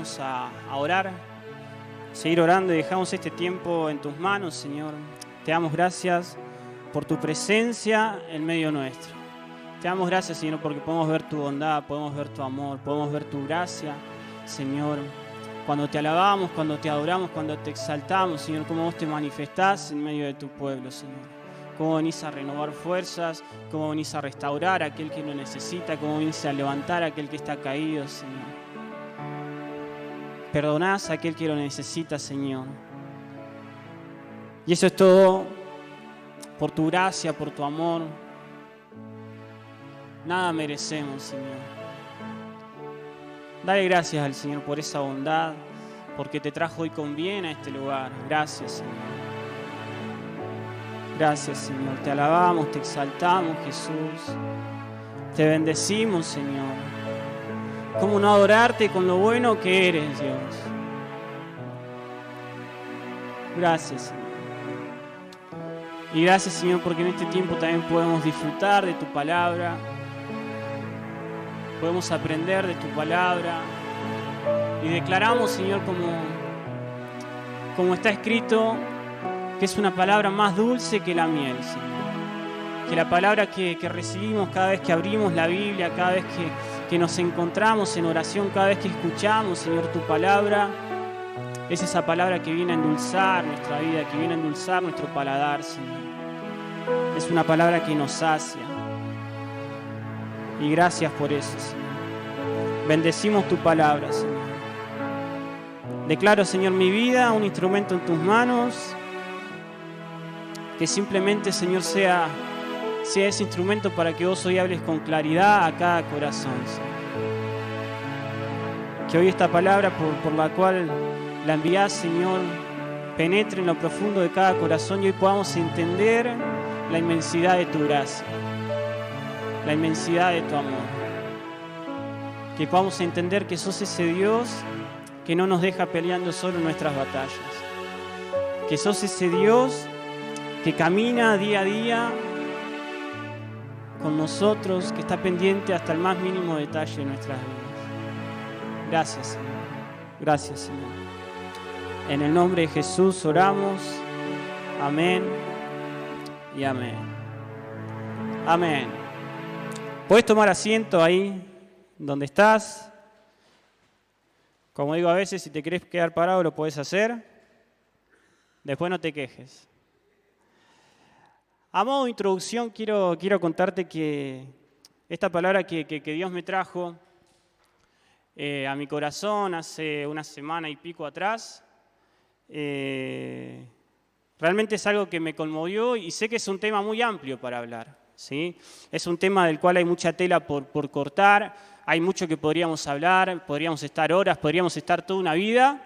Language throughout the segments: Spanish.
vamos a orar, seguir orando y dejamos este tiempo en tus manos, Señor. Te damos gracias por tu presencia en medio nuestro. Te damos gracias, Señor, porque podemos ver tu bondad, podemos ver tu amor, podemos ver tu gracia, Señor. Cuando te alabamos, cuando te adoramos, cuando te exaltamos, Señor, cómo vos te manifestás en medio de tu pueblo, Señor. Cómo venís a renovar fuerzas, cómo venís a restaurar a aquel que lo necesita, cómo venís a levantar a aquel que está caído, Señor. Perdonás a aquel que lo necesita, Señor. Y eso es todo por tu gracia, por tu amor. Nada merecemos, Señor. Dale gracias al Señor por esa bondad, porque te trajo hoy con bien a este lugar. Gracias, Señor. Gracias, Señor. Te alabamos, te exaltamos, Jesús. Te bendecimos, Señor. ¿Cómo no adorarte con lo bueno que eres, Dios? Gracias, Señor. Y gracias, Señor, porque en este tiempo también podemos disfrutar de tu palabra. Podemos aprender de tu palabra. Y declaramos, Señor, como está escrito, que es una palabra más dulce que la miel, Señor. Que la palabra que recibimos cada vez que abrimos la Biblia, cada vez que nos encontramos en oración, cada vez que escuchamos, Señor, tu palabra, es esa palabra que viene a endulzar nuestra vida, que viene a endulzar nuestro paladar, Señor. Es una palabra que nos sacia. Y gracias por eso, Señor. Bendecimos tu palabra, Señor. Declaro, Señor, mi vida un instrumento en tus manos. Que simplemente, Señor, sea ese instrumento para que vos hoy hables con claridad a cada corazón, Señor. Que hoy esta palabra por la cual la envías, Señor, penetre en lo profundo de cada corazón y hoy podamos entender la inmensidad de tu gracia, la inmensidad de tu amor. Que podamos entender que sos ese Dios que no nos deja peleando solo nuestras batallas. Que sos ese Dios que camina día a día con nosotros, que está pendiente hasta el más mínimo detalle de nuestras vidas. Gracias, Señor. Gracias, Señor. En el nombre de Jesús oramos. Amén y amén. Amén. ¿Puedes tomar asiento ahí donde estás? Como digo a veces, si te querés quedar parado lo podés hacer. Después no te quejes. A modo de introducción quiero contarte que esta palabra que Dios me trajo a mi corazón hace una semana y pico atrás, realmente es algo que me conmovió y sé que es un tema muy amplio para hablar, ¿sí? Es un tema del cual hay mucha tela por cortar, hay mucho que podríamos hablar, podríamos estar horas, podríamos estar toda una vida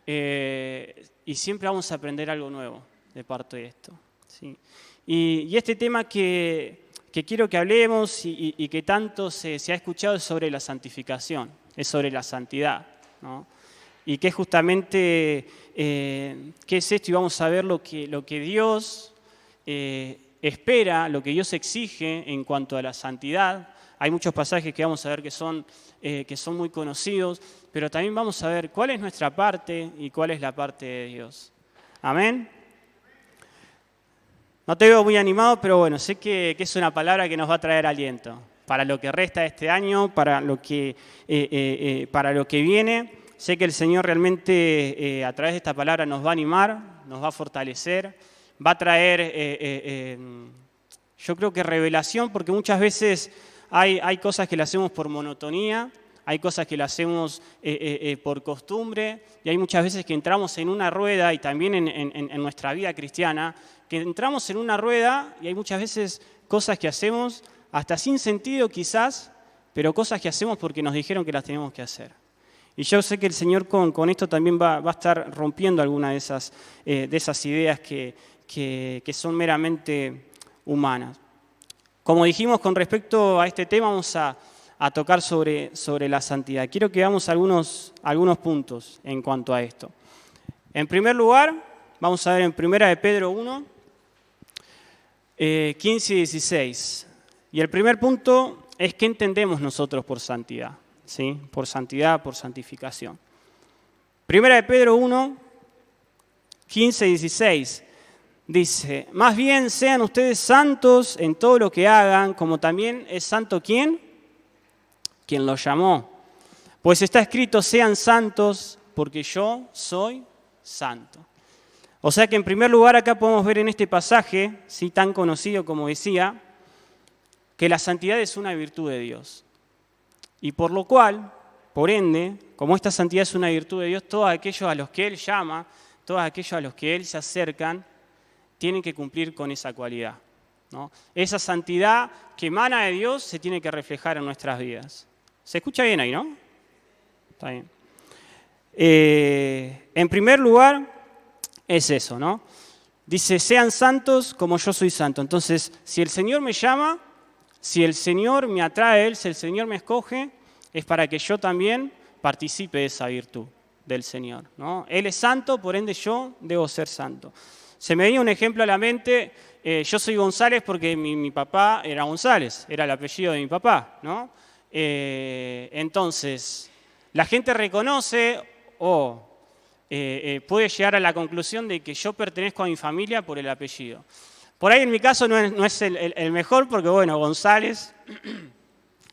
y siempre vamos a aprender algo nuevo de parte de esto, ¿sí? Y este tema que quiero que hablemos y que tanto se ha escuchado es sobre la santificación, es sobre la santidad, ¿no? Y que justamente, ¿qué es esto? Y vamos a ver lo que Dios espera, lo que Dios exige en cuanto a la santidad. Hay muchos pasajes que vamos a ver que son muy conocidos, pero también vamos a ver cuál es nuestra parte y cuál es la parte de Dios. Amén. No te veo muy animado, pero bueno, sé que es una palabra que nos va a traer aliento para lo que resta de este año, para lo que viene. Sé que el Señor realmente a través de esta palabra nos va a animar, nos va a fortalecer, va a traer, yo creo que revelación, porque muchas veces hay cosas que le hacemos por monotonía, hay cosas que le hacemos por costumbre, y hay muchas veces que entramos en una rueda, y también en nuestra vida cristiana, que entramos en una rueda y hay muchas veces cosas que hacemos hasta sin sentido quizás, pero cosas que hacemos porque nos dijeron que las tenemos que hacer. Y yo sé que el Señor con esto también va a estar rompiendo algunas de esas ideas que son meramente humanas. Como dijimos con respecto a este tema, vamos a tocar sobre la santidad. Quiero que veamos algunos puntos en cuanto a esto. En primer lugar, vamos a ver en 1 de Pedro 1, 15 y 16. Y el primer punto es qué entendemos nosotros por santidad, ¿sí? Por santidad, por santificación. Primera de Pedro 1, 15 y 16. Dice, más bien sean ustedes santos en todo lo que hagan, como también es santo ¿quién? Quien los llamó. Pues está escrito, sean santos, porque yo soy santo. O sea que en primer lugar acá podemos ver en este pasaje, sí, tan conocido como decía, que la santidad es una virtud de Dios. Y por lo cual, por ende, como esta santidad es una virtud de Dios, todos aquellos a los que Él llama, todos aquellos a los que Él se acercan, tienen que cumplir con esa cualidad, ¿no? Esa santidad que emana de Dios se tiene que reflejar en nuestras vidas. ¿Se escucha bien ahí, no? Está bien. En primer lugar, es eso, ¿no? Dice, sean santos como yo soy santo. Entonces, si el Señor me llama, si el Señor me atrae a Él, si el Señor me escoge, es para que yo también participe de esa virtud del Señor, ¿no? Él es santo, por ende yo debo ser santo. Se me venía un ejemplo a la mente, yo soy González porque mi papá era González, era el apellido de mi papá, ¿no? Entonces, la gente reconoce o puede llegar a la conclusión de que yo pertenezco a mi familia por el apellido. Por ahí en mi caso no es el mejor porque, bueno, González,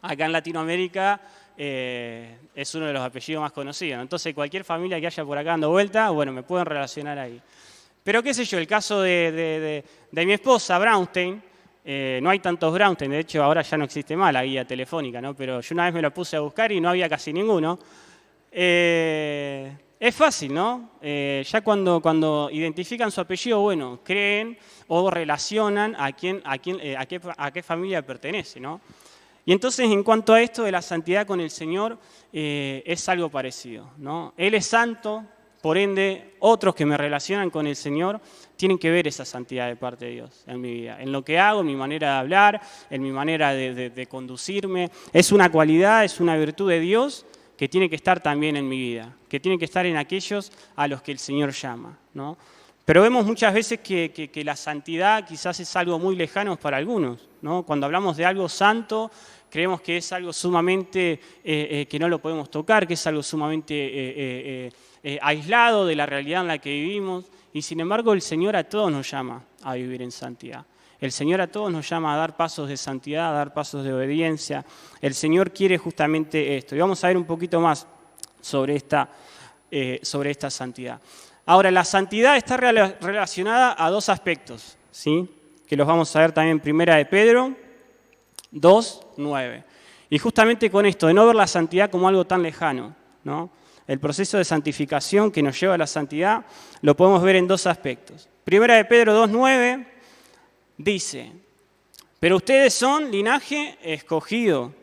acá en Latinoamérica, es uno de los apellidos más conocidos, ¿no? Entonces, cualquier familia que haya por acá dando vuelta, bueno, me pueden relacionar ahí. Pero qué sé yo, el caso de mi esposa, Braunstein, no hay tantos Braunstein, de hecho ahora ya no existe más la guía telefónica, ¿no? Pero yo una vez me la puse a buscar y no había casi ninguno. Es fácil, ¿no? Ya cuando identifican su apellido, bueno, creen o relacionan a qué familia pertenece, ¿no? Y entonces, en cuanto a esto de la santidad con el Señor, es algo parecido, ¿no? Él es santo, por ende, otros que me relacionan con el Señor tienen que ver esa santidad de parte de Dios en mi vida. En lo que hago, en mi manera de hablar, en mi manera de conducirme. Es una cualidad, es una virtud de Dios que tiene que estar también en mi vida, que tiene que estar en aquellos a los que el Señor llama, ¿no? Pero vemos muchas veces que la santidad quizás es algo muy lejano para algunos, ¿no? Cuando hablamos de algo santo, creemos que es algo sumamente que no lo podemos tocar, que es algo sumamente aislado de la realidad en la que vivimos. Y sin embargo, el Señor a todos nos llama a vivir en santidad. El Señor a todos nos llama a dar pasos de santidad, a dar pasos de obediencia. El Señor quiere justamente esto. Y vamos a ver un poquito más sobre esta santidad. Ahora, la santidad está relacionada a dos aspectos, ¿sí? Que los vamos a ver también en Primera de Pedro 2, 9. Y justamente con esto, de no ver la santidad como algo tan lejano, ¿no? El proceso de santificación que nos lleva a la santidad lo podemos ver en dos aspectos. Primera de Pedro 2, 9 dice, pero ustedes son linaje escogido,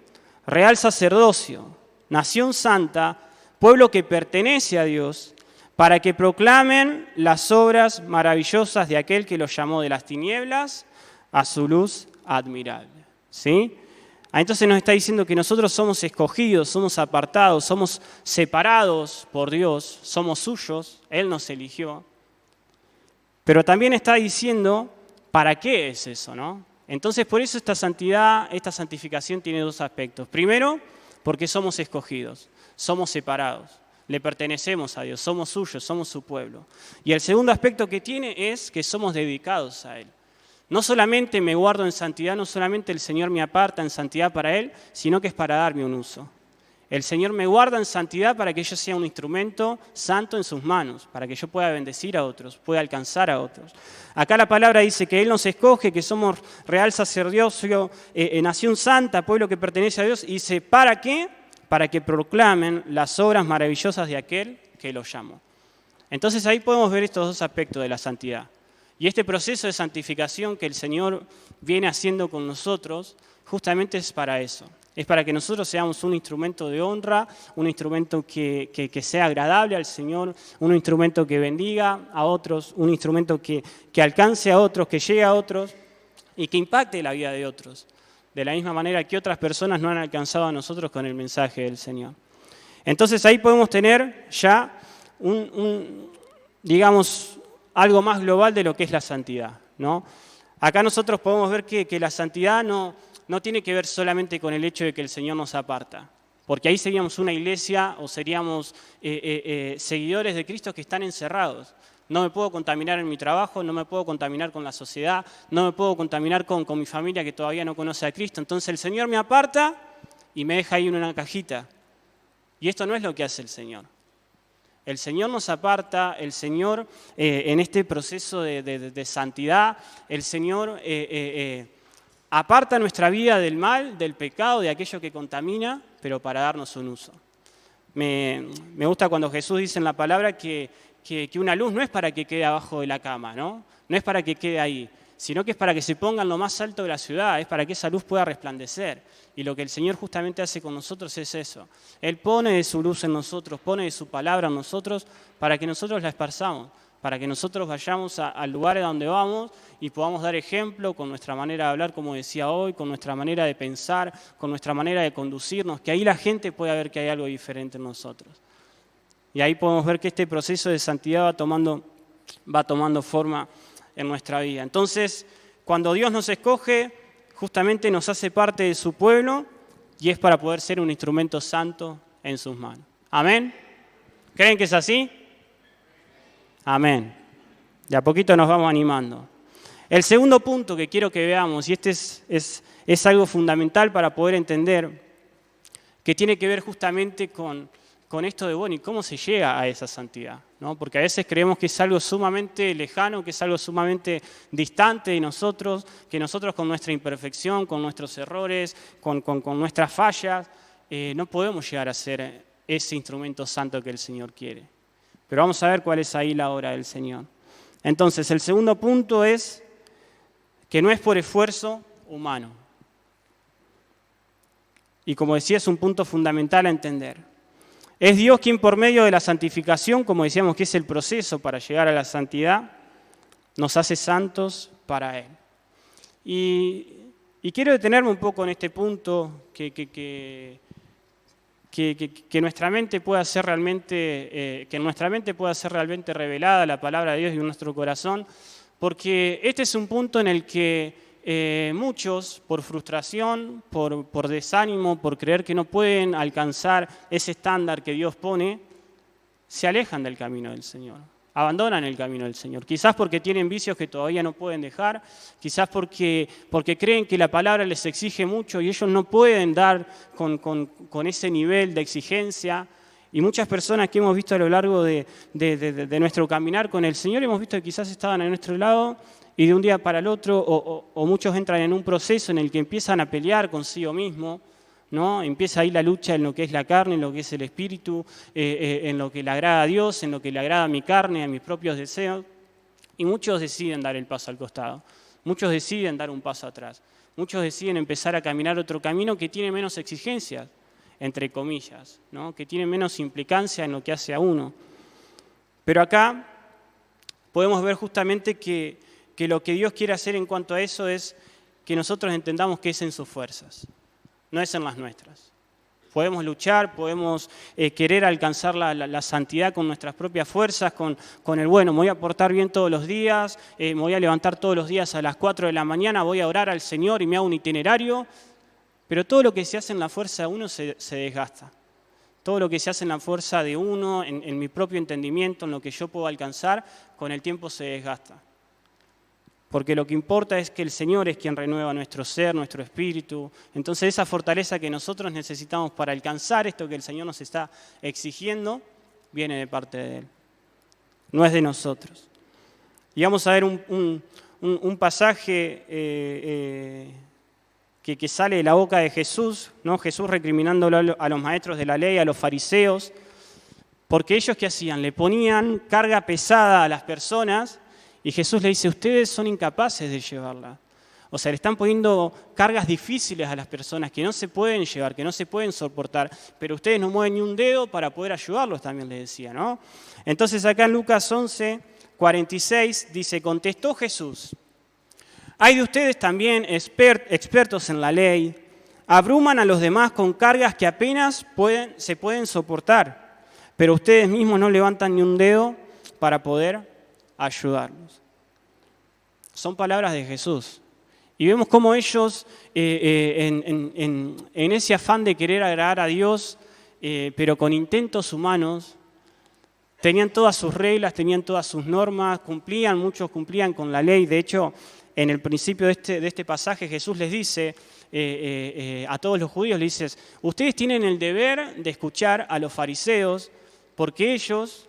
real sacerdocio, nación santa, pueblo que pertenece a Dios, para que proclamen las obras maravillosas de aquel que los llamó de las tinieblas a su luz admirable. ¿Sí? Entonces nos está diciendo que nosotros somos escogidos, somos apartados, somos separados por Dios, somos suyos, Él nos eligió. Pero también está diciendo, ¿para qué es eso, no? Entonces por eso esta santidad, esta santificación tiene dos aspectos. Primero, porque somos escogidos, somos separados. Le pertenecemos a Dios, somos suyos, somos su pueblo. Y el segundo aspecto que tiene es que somos dedicados a Él. No solamente me guardo en santidad, no solamente el Señor me aparta en santidad para Él, sino que es para darme un uso. El Señor me guarda en santidad para que yo sea un instrumento santo en sus manos, para que yo pueda bendecir a otros, pueda alcanzar a otros. Acá la palabra dice que Él nos escoge, que somos real sacerdocio, nación santa, pueblo que pertenece a Dios, y dice, ¿para qué? Para que proclamen las obras maravillosas de aquel que los llamó. Entonces ahí podemos ver estos dos aspectos de la santidad. Y este proceso de santificación que el Señor viene haciendo con nosotros, justamente es para eso. Es para que nosotros seamos un instrumento de honra, un instrumento que sea agradable al Señor, un instrumento que bendiga a otros, un instrumento que alcance a otros, que llegue a otros y que impacte la vida de otros. De la misma manera que otras personas no han alcanzado a nosotros con el mensaje del Señor. Entonces ahí podemos tener ya digamos, algo más global de lo que es la santidad, ¿no? Acá nosotros podemos ver que la santidad no tiene que ver solamente con el hecho de que el Señor nos aparta, porque ahí seríamos una iglesia o seríamos seguidores de Cristo que están encerrados. No me puedo contaminar en mi trabajo, no me puedo contaminar con la sociedad, no me puedo contaminar con mi familia que todavía no conoce a Cristo. Entonces el Señor me aparta y me deja ahí en una cajita. Y esto no es lo que hace el Señor. El Señor nos aparta, el Señor en este proceso de santidad, el Señor aparta nuestra vida del mal, del pecado, de aquello que contamina, pero para darnos un uso. Me gusta cuando Jesús dice en la palabra que una luz no es para que quede abajo de la cama, ¿no? No es para que quede ahí, sino que es para que se ponga en lo más alto de la ciudad, es para que esa luz pueda resplandecer. Y lo que el Señor justamente hace con nosotros es eso. Él pone de su luz en nosotros, pone de su palabra en nosotros para que nosotros la esparzamos, para que nosotros vayamos al lugar a donde vamos y podamos dar ejemplo con nuestra manera de hablar, como decía hoy, con nuestra manera de pensar, con nuestra manera de conducirnos, que ahí la gente pueda ver que hay algo diferente en nosotros. Y ahí podemos ver que este proceso de santidad va tomando forma en nuestra vida. Entonces, cuando Dios nos escoge, justamente nos hace parte de su pueblo y es para poder ser un instrumento santo en sus manos. ¿Amén? ¿Creen que es así? Amén. De a poquito nos vamos animando. El segundo punto que quiero que veamos, y este es algo fundamental para poder entender, que tiene que ver justamente con esto de, bueno, ¿y cómo se llega a esa santidad? ¿No? Porque a veces creemos que es algo sumamente lejano, que es algo sumamente distante de nosotros, que nosotros con nuestra imperfección, con nuestros errores, con nuestras fallas, no podemos llegar a ser ese instrumento santo que el Señor quiere. Pero vamos a ver cuál es ahí la obra del Señor. Entonces, el segundo punto es que no es por esfuerzo humano. Y como decía, es un punto fundamental a entender. Es Dios quien por medio de la santificación, como decíamos que es el proceso para llegar a la santidad, nos hace santos para Él. Y quiero detenerme un poco en este punto, que nuestra mente pueda ser realmente, revelada la palabra de Dios en nuestro corazón, porque este es un punto en el que muchos, por frustración, por desánimo, por creer que no pueden alcanzar ese estándar que Dios pone, se alejan del camino del Señor, abandonan el camino del Señor. Quizás porque tienen vicios que todavía no pueden dejar, quizás porque creen que la palabra les exige mucho y ellos no pueden dar con ese nivel de exigencia. Y muchas personas que hemos visto a lo largo de nuestro caminar con el Señor, hemos visto que quizás estaban a nuestro lado y de un día para el otro, o muchos entran en un proceso en el que empiezan a pelear consigo mismo, ¿no? Empieza ahí la lucha en lo que es la carne, en lo que es el espíritu, en lo que le agrada a Dios, en lo que le agrada a mi carne, a mis propios deseos. Y muchos deciden dar el paso al costado, muchos deciden dar un paso atrás, muchos deciden empezar a caminar otro camino que tiene menos exigencias, entre comillas, ¿no? Que tiene menos implicancia en lo que hace a uno. Pero acá podemos ver justamente que lo que Dios quiere hacer en cuanto a eso es que nosotros entendamos que es en sus fuerzas, no es en las nuestras. Podemos luchar, podemos querer alcanzar la santidad con nuestras propias fuerzas, con el bueno, me voy a portar bien todos los días, me voy a levantar todos los días a las 4 de la mañana, voy a orar al Señor y me hago un itinerario, pero todo lo que se hace en la fuerza de uno se desgasta. Todo lo que se hace en la fuerza de uno, en mi propio entendimiento, en lo que yo puedo alcanzar, con el tiempo se desgasta. Porque lo que importa es que el Señor es quien renueva nuestro ser, nuestro espíritu. Entonces esa fortaleza que nosotros necesitamos para alcanzar esto que el Señor nos está exigiendo, viene de parte de Él. No es de nosotros. Y vamos a ver un pasaje que sale de la boca de Jesús, ¿no? Jesús recriminándolo a los maestros de la ley, a los fariseos, porque ellos ¿qué hacían? Le ponían carga pesada a las personas. Y Jesús le dice, ustedes son incapaces de llevarla. O sea, le están poniendo cargas difíciles a las personas que no se pueden llevar, que no se pueden soportar, pero ustedes no mueven ni un dedo para poder ayudarlos, también le decía, ¿no? Entonces acá en Lucas 11:46 dice, contestó Jesús, hay de ustedes también expertos en la ley, abruman a los demás con cargas que apenas se pueden soportar, pero ustedes mismos no levantan ni un dedo para poder ayudarnos. Son palabras de Jesús. Y vemos cómo ellos, en ese afán de querer agradar a Dios, pero con intentos humanos, tenían todas sus reglas, tenían todas sus normas, muchos cumplían con la ley. De hecho, en el principio de este pasaje Jesús les dice a todos los judíos, les dice, ustedes tienen el deber de escuchar a los fariseos porque ellos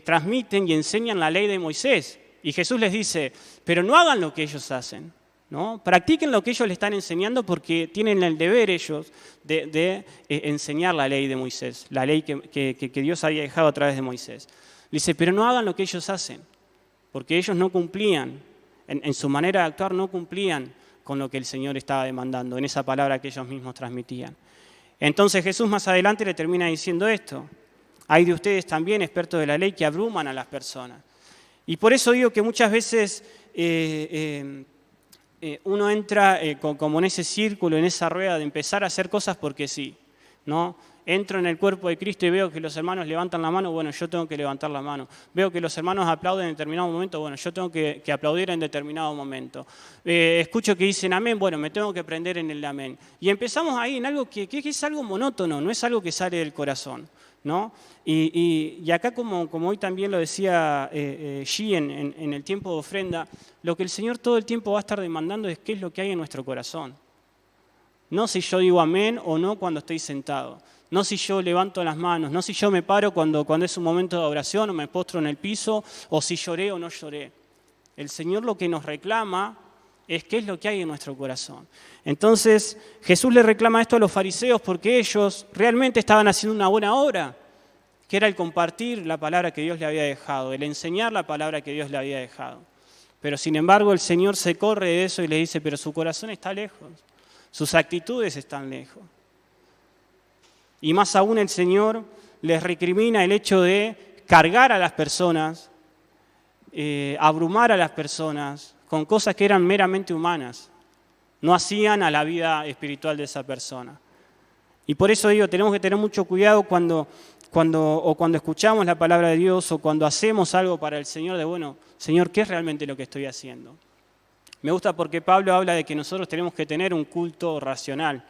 transmiten y enseñan la ley de Moisés. Y Jesús les dice, pero no hagan lo que ellos hacen, ¿no? Practiquen lo que ellos les están enseñando porque tienen el deber ellos de enseñar la ley de Moisés, la ley que Dios había dejado a través de Moisés. Dice, pero no hagan lo que ellos hacen, porque ellos no cumplían, en su manera de actuar no cumplían con lo que el Señor estaba demandando, en esa palabra que ellos mismos transmitían. Entonces Jesús más adelante le termina diciendo esto, hay de ustedes también, expertos de la ley, que abruman a las personas. Y por eso digo que muchas veces uno entra como en ese círculo, en esa rueda de empezar a hacer cosas porque sí, ¿no? Entro en el cuerpo de Cristo y veo que los hermanos levantan la mano, bueno, yo tengo que levantar la mano. Veo que los hermanos aplauden en determinado momento, bueno, yo tengo que aplaudir en determinado momento. Escucho que dicen amén, bueno, me tengo que prender en el amén. Y empezamos ahí en algo que es algo monótono, no es algo que sale del corazón, ¿no? Y acá, como hoy también lo decía G en el tiempo de ofrenda, lo que el Señor todo el tiempo va a estar demandando es qué es lo que hay en nuestro corazón. No si yo digo amén o no cuando estoy sentado. No si yo levanto las manos, no si yo me paro cuando es un momento de oración o me postro en el piso, o si lloré o no lloré. El Señor lo que nos reclama es qué es lo que hay en nuestro corazón. Entonces Jesús le reclama esto a los fariseos porque ellos realmente estaban haciendo una buena obra, que era el compartir la palabra que Dios le había dejado, el enseñar la palabra que Dios le había dejado. Pero sin embargo el Señor se corre de eso y le dice, pero su corazón está lejos, sus actitudes están lejos. Y más aún el Señor les recrimina el hecho de cargar a las personas, abrumar a las personas con cosas que eran meramente humanas, no hacían a la vida espiritual de esa persona. Y por eso digo, tenemos que tener mucho cuidado cuando escuchamos la palabra de Dios o cuando hacemos algo para el Señor, de bueno, Señor, ¿qué es realmente lo que estoy haciendo? Me gusta porque Pablo habla de que nosotros tenemos que tener un culto racional,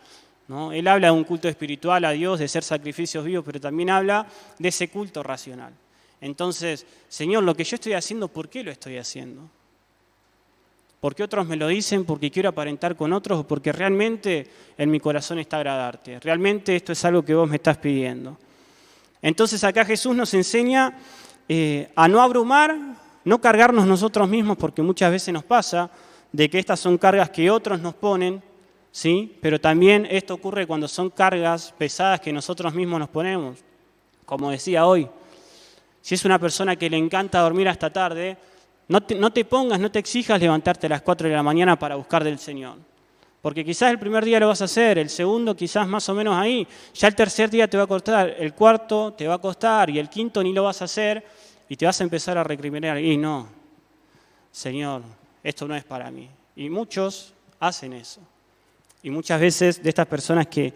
¿no? Él habla de un culto espiritual a Dios, de ser sacrificios vivos, pero también habla de ese culto racional. Entonces, Señor, lo que yo estoy haciendo, ¿por qué lo estoy haciendo? ¿Porque otros me lo dicen? ¿Porque quiero aparentar con otros? ¿O porque realmente en mi corazón está agradarte? ¿Realmente esto es algo que vos me estás pidiendo? Entonces acá Jesús nos enseña a no abrumar, no cargarnos nosotros mismos, porque muchas veces nos pasa de que estas son cargas que otros nos ponen, ¿sí? Pero también esto ocurre cuando son cargas pesadas que nosotros mismos nos ponemos. Como decía hoy, si es una persona que le encanta dormir hasta tarde, no te exijas levantarte a las 4 de la mañana para buscar del Señor. Porque quizás el primer día lo vas a hacer, el segundo quizás más o menos ahí, ya el tercer día te va a costar, el cuarto te va a costar y el quinto ni lo vas a hacer y te vas a empezar a recriminar. Y no, Señor, esto no es para mí. Y muchos hacen eso. Y muchas veces de estas personas que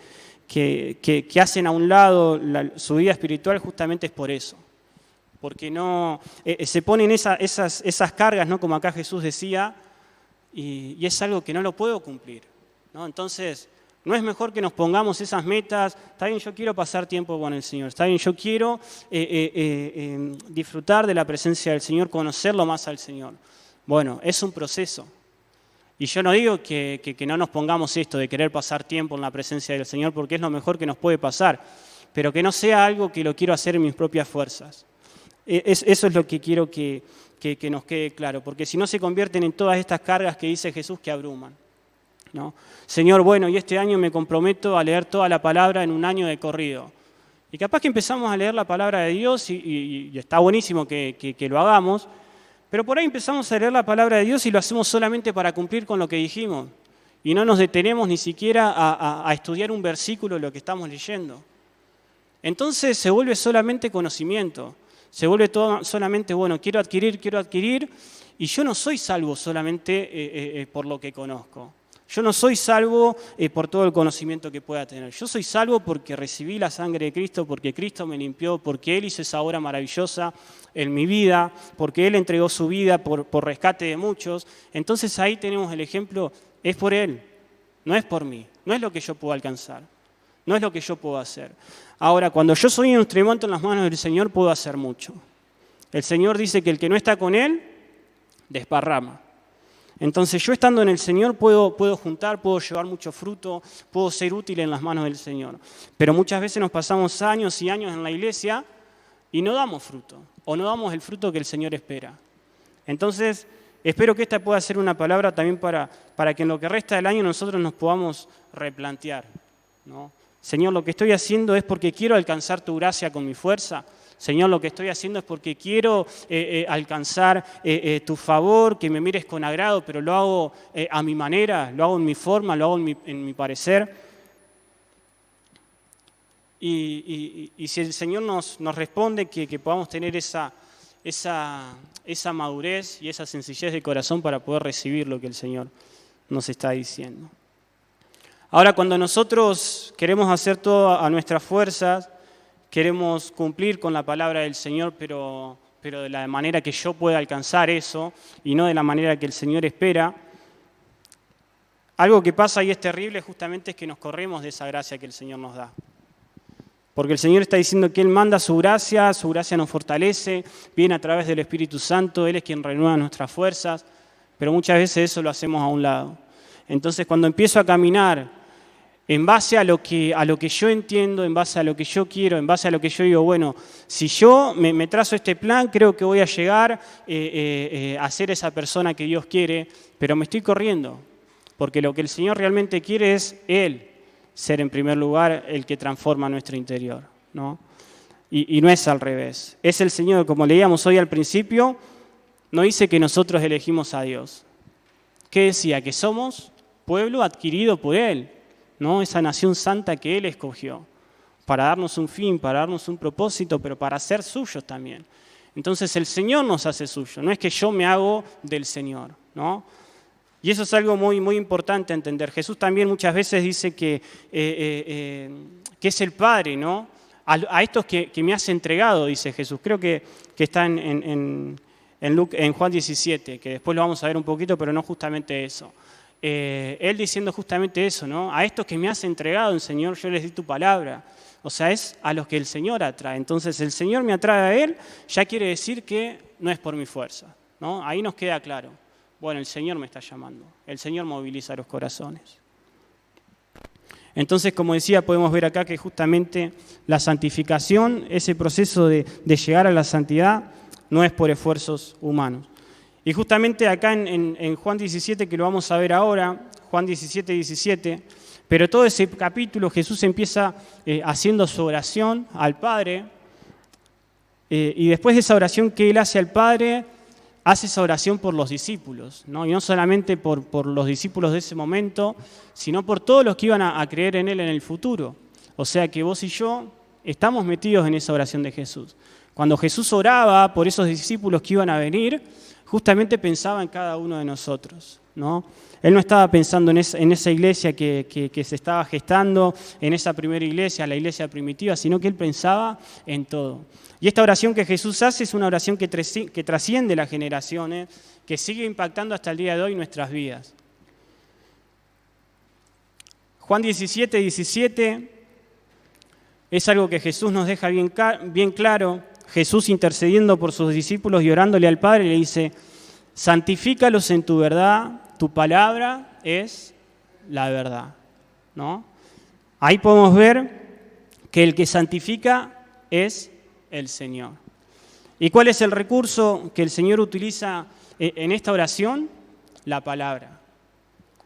hacen a un lado su vida espiritual justamente es por eso. Porque no se ponen esas cargas, ¿no? Como acá Jesús decía, y es algo que no lo puedo cumplir, ¿no? Entonces, no es mejor que nos pongamos esas metas. Está bien, yo quiero pasar tiempo con el Señor. Está bien, yo quiero disfrutar de la presencia del Señor, conocerlo más al Señor. Bueno, es un proceso. Y yo no digo que no nos pongamos esto de querer pasar tiempo en la presencia del Señor, porque es lo mejor que nos puede pasar, pero que no sea algo que lo quiero hacer en mis propias fuerzas. Eso es lo que quiero que nos quede claro, porque si no se convierten en todas estas cargas que dice Jesús que abruman, ¿no? Señor, bueno, y este año me comprometo a leer toda la palabra en un año de corrido. Y capaz que empezamos a leer la palabra de Dios y está buenísimo que lo hagamos, pero por ahí empezamos a leer la palabra de Dios y lo hacemos solamente para cumplir con lo que dijimos. Y no nos detenemos ni siquiera a estudiar un versículo de lo que estamos leyendo. Entonces se vuelve solamente conocimiento. Se vuelve todo solamente, bueno, quiero adquirir, y yo no soy salvo solamente por lo que conozco. Yo no soy salvo por todo el conocimiento que pueda tener. Yo soy salvo porque recibí la sangre de Cristo, porque Cristo me limpió, porque Él hizo esa obra maravillosa en mi vida, porque Él entregó su vida por rescate de muchos. Entonces ahí tenemos el ejemplo es por Él, no es por mí, no es lo que yo puedo alcanzar, no es lo que yo puedo hacer. Ahora, cuando yo soy un instrumento en las manos del Señor, puedo hacer mucho. El Señor dice que el que no está con Él, desparrama. Entonces yo estando en el Señor puedo juntar, puedo llevar mucho fruto, puedo ser útil en las manos del Señor. Pero muchas veces nos pasamos años y años en la iglesia y no damos fruto, o no damos el fruto que el Señor espera. Entonces, espero que esta pueda ser una palabra también para que en lo que resta del año nosotros nos podamos replantear, ¿no? Señor, lo que estoy haciendo es porque quiero alcanzar tu gracia con mi fuerza. Señor, lo que estoy haciendo es porque quiero alcanzar tu favor, que me mires con agrado, pero lo hago a mi manera, lo hago en mi forma, lo hago en mi parecer. Y si el Señor nos responde que podamos tener esa madurez y esa sencillez de corazón para poder recibir lo que el Señor nos está diciendo. Ahora, cuando nosotros queremos hacer todo a nuestras fuerzas, queremos cumplir con la palabra del Señor, pero de la manera que yo pueda alcanzar eso y no de la manera que el Señor espera. Algo que pasa y es terrible justamente es que nos corremos de esa gracia que el Señor nos da. Porque el Señor está diciendo que Él manda su gracia nos fortalece, viene a través del Espíritu Santo, Él es quien renueva nuestras fuerzas, pero muchas veces eso lo hacemos a un lado. Entonces cuando empiezo a caminar en base a lo que yo entiendo, en base a lo que yo quiero, en base a lo que yo digo, bueno, si yo me trazo este plan, creo que voy a llegar a ser esa persona que Dios quiere, pero me estoy corriendo, porque lo que el Señor realmente quiere es Él ser en primer lugar el que transforma nuestro interior, ¿no? Y no es al revés. Es el Señor, como leíamos hoy al principio, no dice que nosotros elegimos a Dios. ¿Qué decía? Que somos pueblo adquirido por Él, ¿no? Esa nación santa que Él escogió, para darnos un fin, para darnos un propósito, pero para ser suyos también. Entonces el Señor nos hace suyo, no es que yo me hago del Señor, ¿no? Y eso es algo muy, muy importante a entender. Jesús también muchas veces dice que es el Padre, ¿no? A estos que me has entregado, dice Jesús. Creo que está en Juan 17, que después lo vamos a ver un poquito, pero no justamente eso. Él diciendo justamente eso, ¿no? A estos que me has entregado, Señor, yo les di tu palabra. O sea, es a los que el Señor atrae. Entonces, el Señor me atrae a Él, ya quiere decir que no es por mi fuerza, ¿no? Ahí nos queda claro. Bueno, el Señor me está llamando. El Señor moviliza los corazones. Entonces, como decía, podemos ver acá que justamente la santificación, ese proceso de llegar a la santidad, no es por esfuerzos humanos. Y justamente acá en Juan 17, que lo vamos a ver ahora, Juan 17, pero todo ese capítulo Jesús empieza haciendo su oración al Padre, y después de esa oración que Él hace al Padre, hace esa oración por los discípulos, ¿no? Y no solamente por los discípulos de ese momento, sino por todos los que iban a creer en Él en el futuro. O sea que vos y yo estamos metidos en esa oración de Jesús. Cuando Jesús oraba por esos discípulos que iban a venir, justamente pensaba en cada uno de nosotros, ¿no? Él no estaba pensando en esa iglesia que se estaba gestando, en esa primera iglesia, la iglesia primitiva, sino que Él pensaba en todo. Y esta oración que Jesús hace es una oración que trasciende las generaciones, que sigue impactando hasta el día de hoy nuestras vidas. Juan 17 es algo que Jesús nos deja bien claro. Jesús intercediendo por sus discípulos y orándole al Padre le dice: santifícalos en tu verdad, tu palabra es la verdad, ¿no? Ahí podemos ver que el que santifica es el Señor. ¿Y cuál es el recurso que el Señor utiliza en esta oración? La palabra.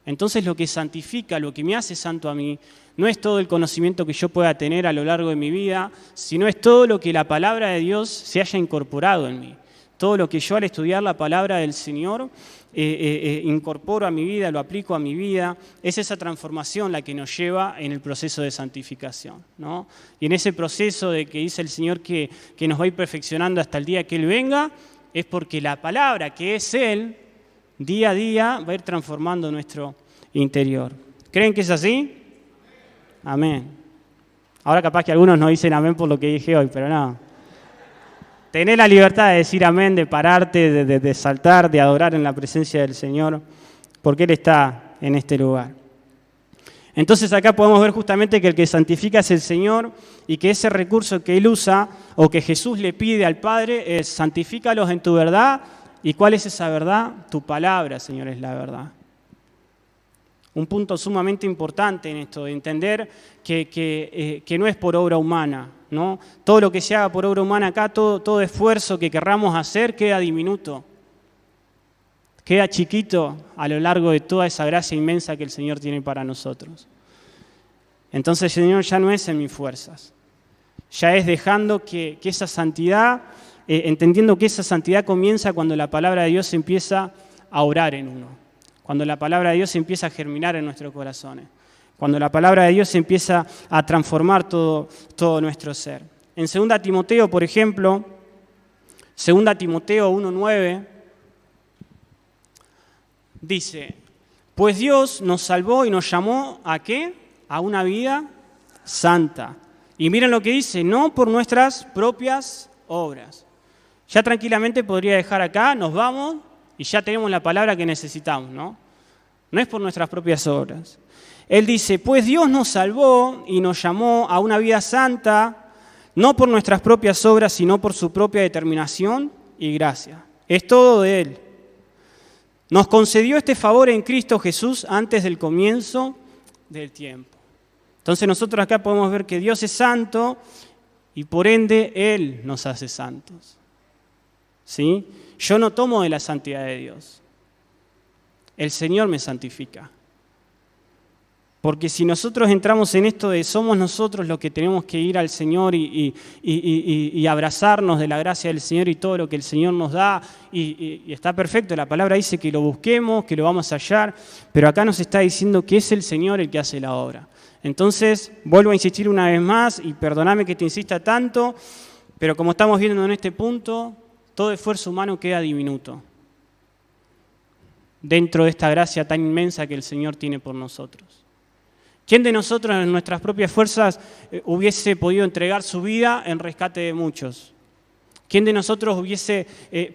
Entonces lo que santifica, lo que me hace santo a mí, no es todo el conocimiento que yo pueda tener a lo largo de mi vida, sino es todo lo que la palabra de Dios se haya incorporado en mí. Todo lo que yo al estudiar la palabra del Señor incorporo a mi vida, lo aplico a mi vida, es esa transformación la que nos lleva en el proceso de santificación, ¿no? Y en ese proceso de que dice el Señor que nos va a ir perfeccionando hasta el día que Él venga, es porque la palabra que es Él, día a día va a ir transformando nuestro interior. ¿Creen que es así? Amén. Ahora capaz que algunos no dicen amén por lo que dije hoy, pero no. Tener la libertad de decir amén, de pararte, de saltar, de adorar en la presencia del Señor, porque Él está en este lugar. Entonces acá podemos ver justamente que el que santifica es el Señor y que ese recurso que Él usa o que Jesús le pide al Padre es santifícalos en tu verdad. ¿Y cuál es esa verdad? Tu palabra, Señor, es la verdad. Un punto sumamente importante en esto, de entender que no es por obra humana, ¿no? Todo lo que se haga por obra humana acá, todo esfuerzo que querramos hacer queda diminuto, queda chiquito a lo largo de toda esa gracia inmensa que el Señor tiene para nosotros. Entonces, Señor, ya no es en mis fuerzas, ya es dejando que esa santidad, entendiendo que esa santidad comienza cuando la palabra de Dios empieza a orar en uno, cuando la palabra de Dios empieza a germinar en nuestros corazones, cuando la palabra de Dios empieza a transformar todo nuestro ser. En 2 Timoteo, por ejemplo, 2 Timoteo 1:9, dice, pues Dios nos salvó y nos llamó ¿a qué? A una vida santa. Y miren lo que dice, no por nuestras propias obras. Ya tranquilamente podría dejar acá, nos vamos y ya tenemos la palabra que necesitamos, ¿no? No es por nuestras propias obras. Él dice, pues Dios nos salvó y nos llamó a una vida santa, no por nuestras propias obras, sino por su propia determinación y gracia. Es todo de Él. Nos concedió este favor en Cristo Jesús antes del comienzo del tiempo. Entonces nosotros acá podemos ver que Dios es santo y por ende Él nos hace santos. ¿Sí? Yo no tomo de la santidad de Dios. El Señor me santifica. Porque si nosotros entramos en esto de somos nosotros los que tenemos que ir al Señor y abrazarnos de la gracia del Señor y todo lo que el Señor nos da, y está perfecto, la palabra dice que lo busquemos, que lo vamos a hallar, pero acá nos está diciendo que es el Señor el que hace la obra. Entonces, vuelvo a insistir una vez más, y perdóname que te insista tanto, pero como estamos viendo en este punto, todo esfuerzo humano queda diminuto dentro de esta gracia tan inmensa que el Señor tiene por nosotros. ¿Quién de nosotros en nuestras propias fuerzas hubiese podido entregar su vida en rescate de muchos? ¿Quién de nosotros hubiese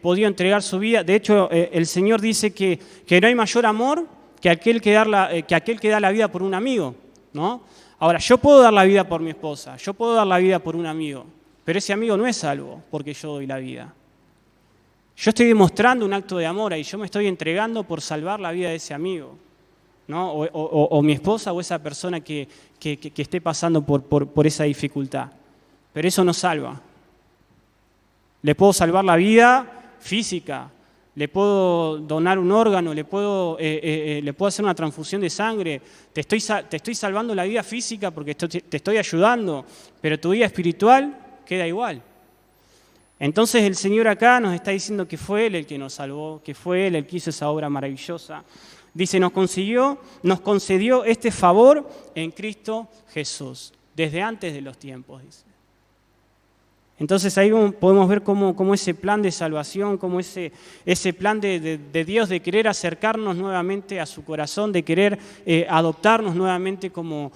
podido entregar su vida? De hecho, el Señor dice que no hay mayor amor que aquel que da la vida por un amigo, ¿no? Ahora, yo puedo dar la vida por mi esposa, yo puedo dar la vida por un amigo, pero ese amigo no es salvo porque yo doy la vida. Yo estoy demostrando un acto de amor y yo me estoy entregando por salvar la vida de ese amigo, ¿no? O mi esposa o esa persona que esté pasando por esa dificultad. Pero eso no salva. Le puedo salvar la vida física, le puedo donar un órgano, le puedo hacer una transfusión de sangre, te estoy salvando la vida física porque te estoy ayudando, pero tu vida espiritual queda igual. Entonces el Señor acá nos está diciendo que fue Él el que nos salvó, que fue Él el que hizo esa obra maravillosa. Dice, nos concedió este favor en Cristo Jesús, desde antes de los tiempos, dice. Entonces ahí podemos ver cómo ese plan de salvación, cómo ese plan de Dios de querer acercarnos nuevamente a su corazón, de querer adoptarnos nuevamente como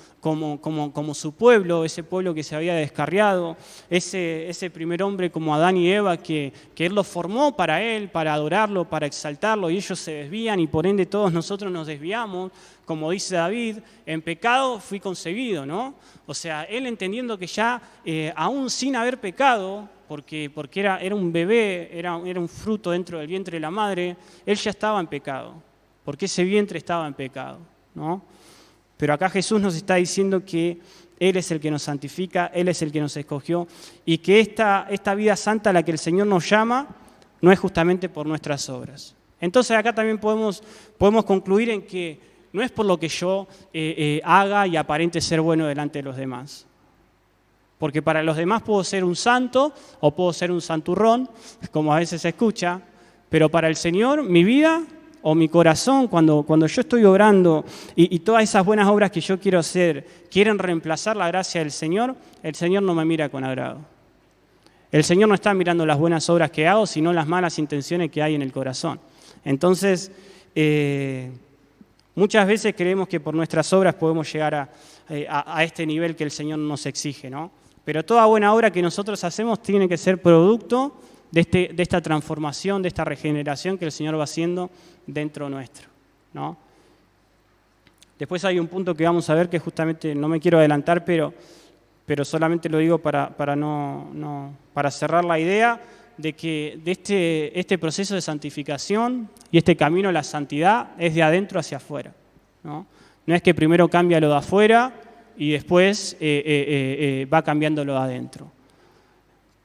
su pueblo, ese pueblo que se había descarriado, ese primer hombre como Adán y Eva que Él los formó para Él, para adorarlo, para exaltarlo, y ellos se desvían y por ende todos nosotros nos desviamos. Como dice David, en pecado fui concebido, ¿no? O sea, él entendiendo que ya, aún sin haber pecado, porque era un bebé, era un fruto dentro del vientre de la madre, él ya estaba en pecado, porque ese vientre estaba en pecado, ¿no? Pero acá Jesús nos está diciendo que Él es el que nos santifica, Él es el que nos escogió, y que esta vida santa a la que el Señor nos llama no es justamente por nuestras obras. Entonces acá también podemos concluir en que no es por lo que yo haga y aparente ser bueno delante de los demás. Porque para los demás puedo ser un santo o puedo ser un santurrón, como a veces se escucha, pero para el Señor, mi vida o mi corazón, cuando yo estoy obrando y todas esas buenas obras que yo quiero hacer quieren reemplazar la gracia del Señor, el Señor no me mira con agrado. El Señor no está mirando las buenas obras que hago, sino las malas intenciones que hay en el corazón. Entonces, muchas veces creemos que por nuestras obras podemos llegar a este nivel que el Señor nos exige, ¿no? Pero toda buena obra que nosotros hacemos tiene que ser producto de esta transformación, de esta regeneración que el Señor va haciendo dentro nuestro, ¿no? Después hay un punto que vamos a ver que justamente no me quiero adelantar, pero solamente lo digo para cerrar la idea de que este proceso de santificación y este camino a la santidad es de adentro hacia afuera, ¿no? No es que primero cambia lo de afuera y después va cambiando lo de adentro.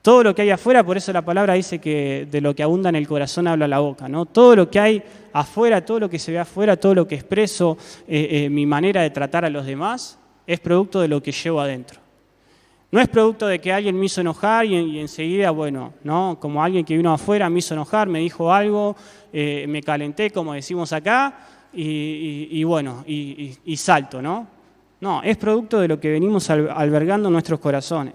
Todo lo que hay afuera, por eso la palabra dice que de lo que abunda en el corazón habla la boca, ¿no? Todo lo que hay afuera, todo lo que se ve afuera, todo lo que expreso, mi manera de tratar a los demás, es producto de lo que llevo adentro. No es producto de que alguien me hizo enojar y enseguida, bueno, ¿no? Como alguien que vino afuera me hizo enojar, me dijo algo, me calenté, como decimos acá, y salto, ¿no? No, es producto de lo que venimos albergando en nuestros corazones.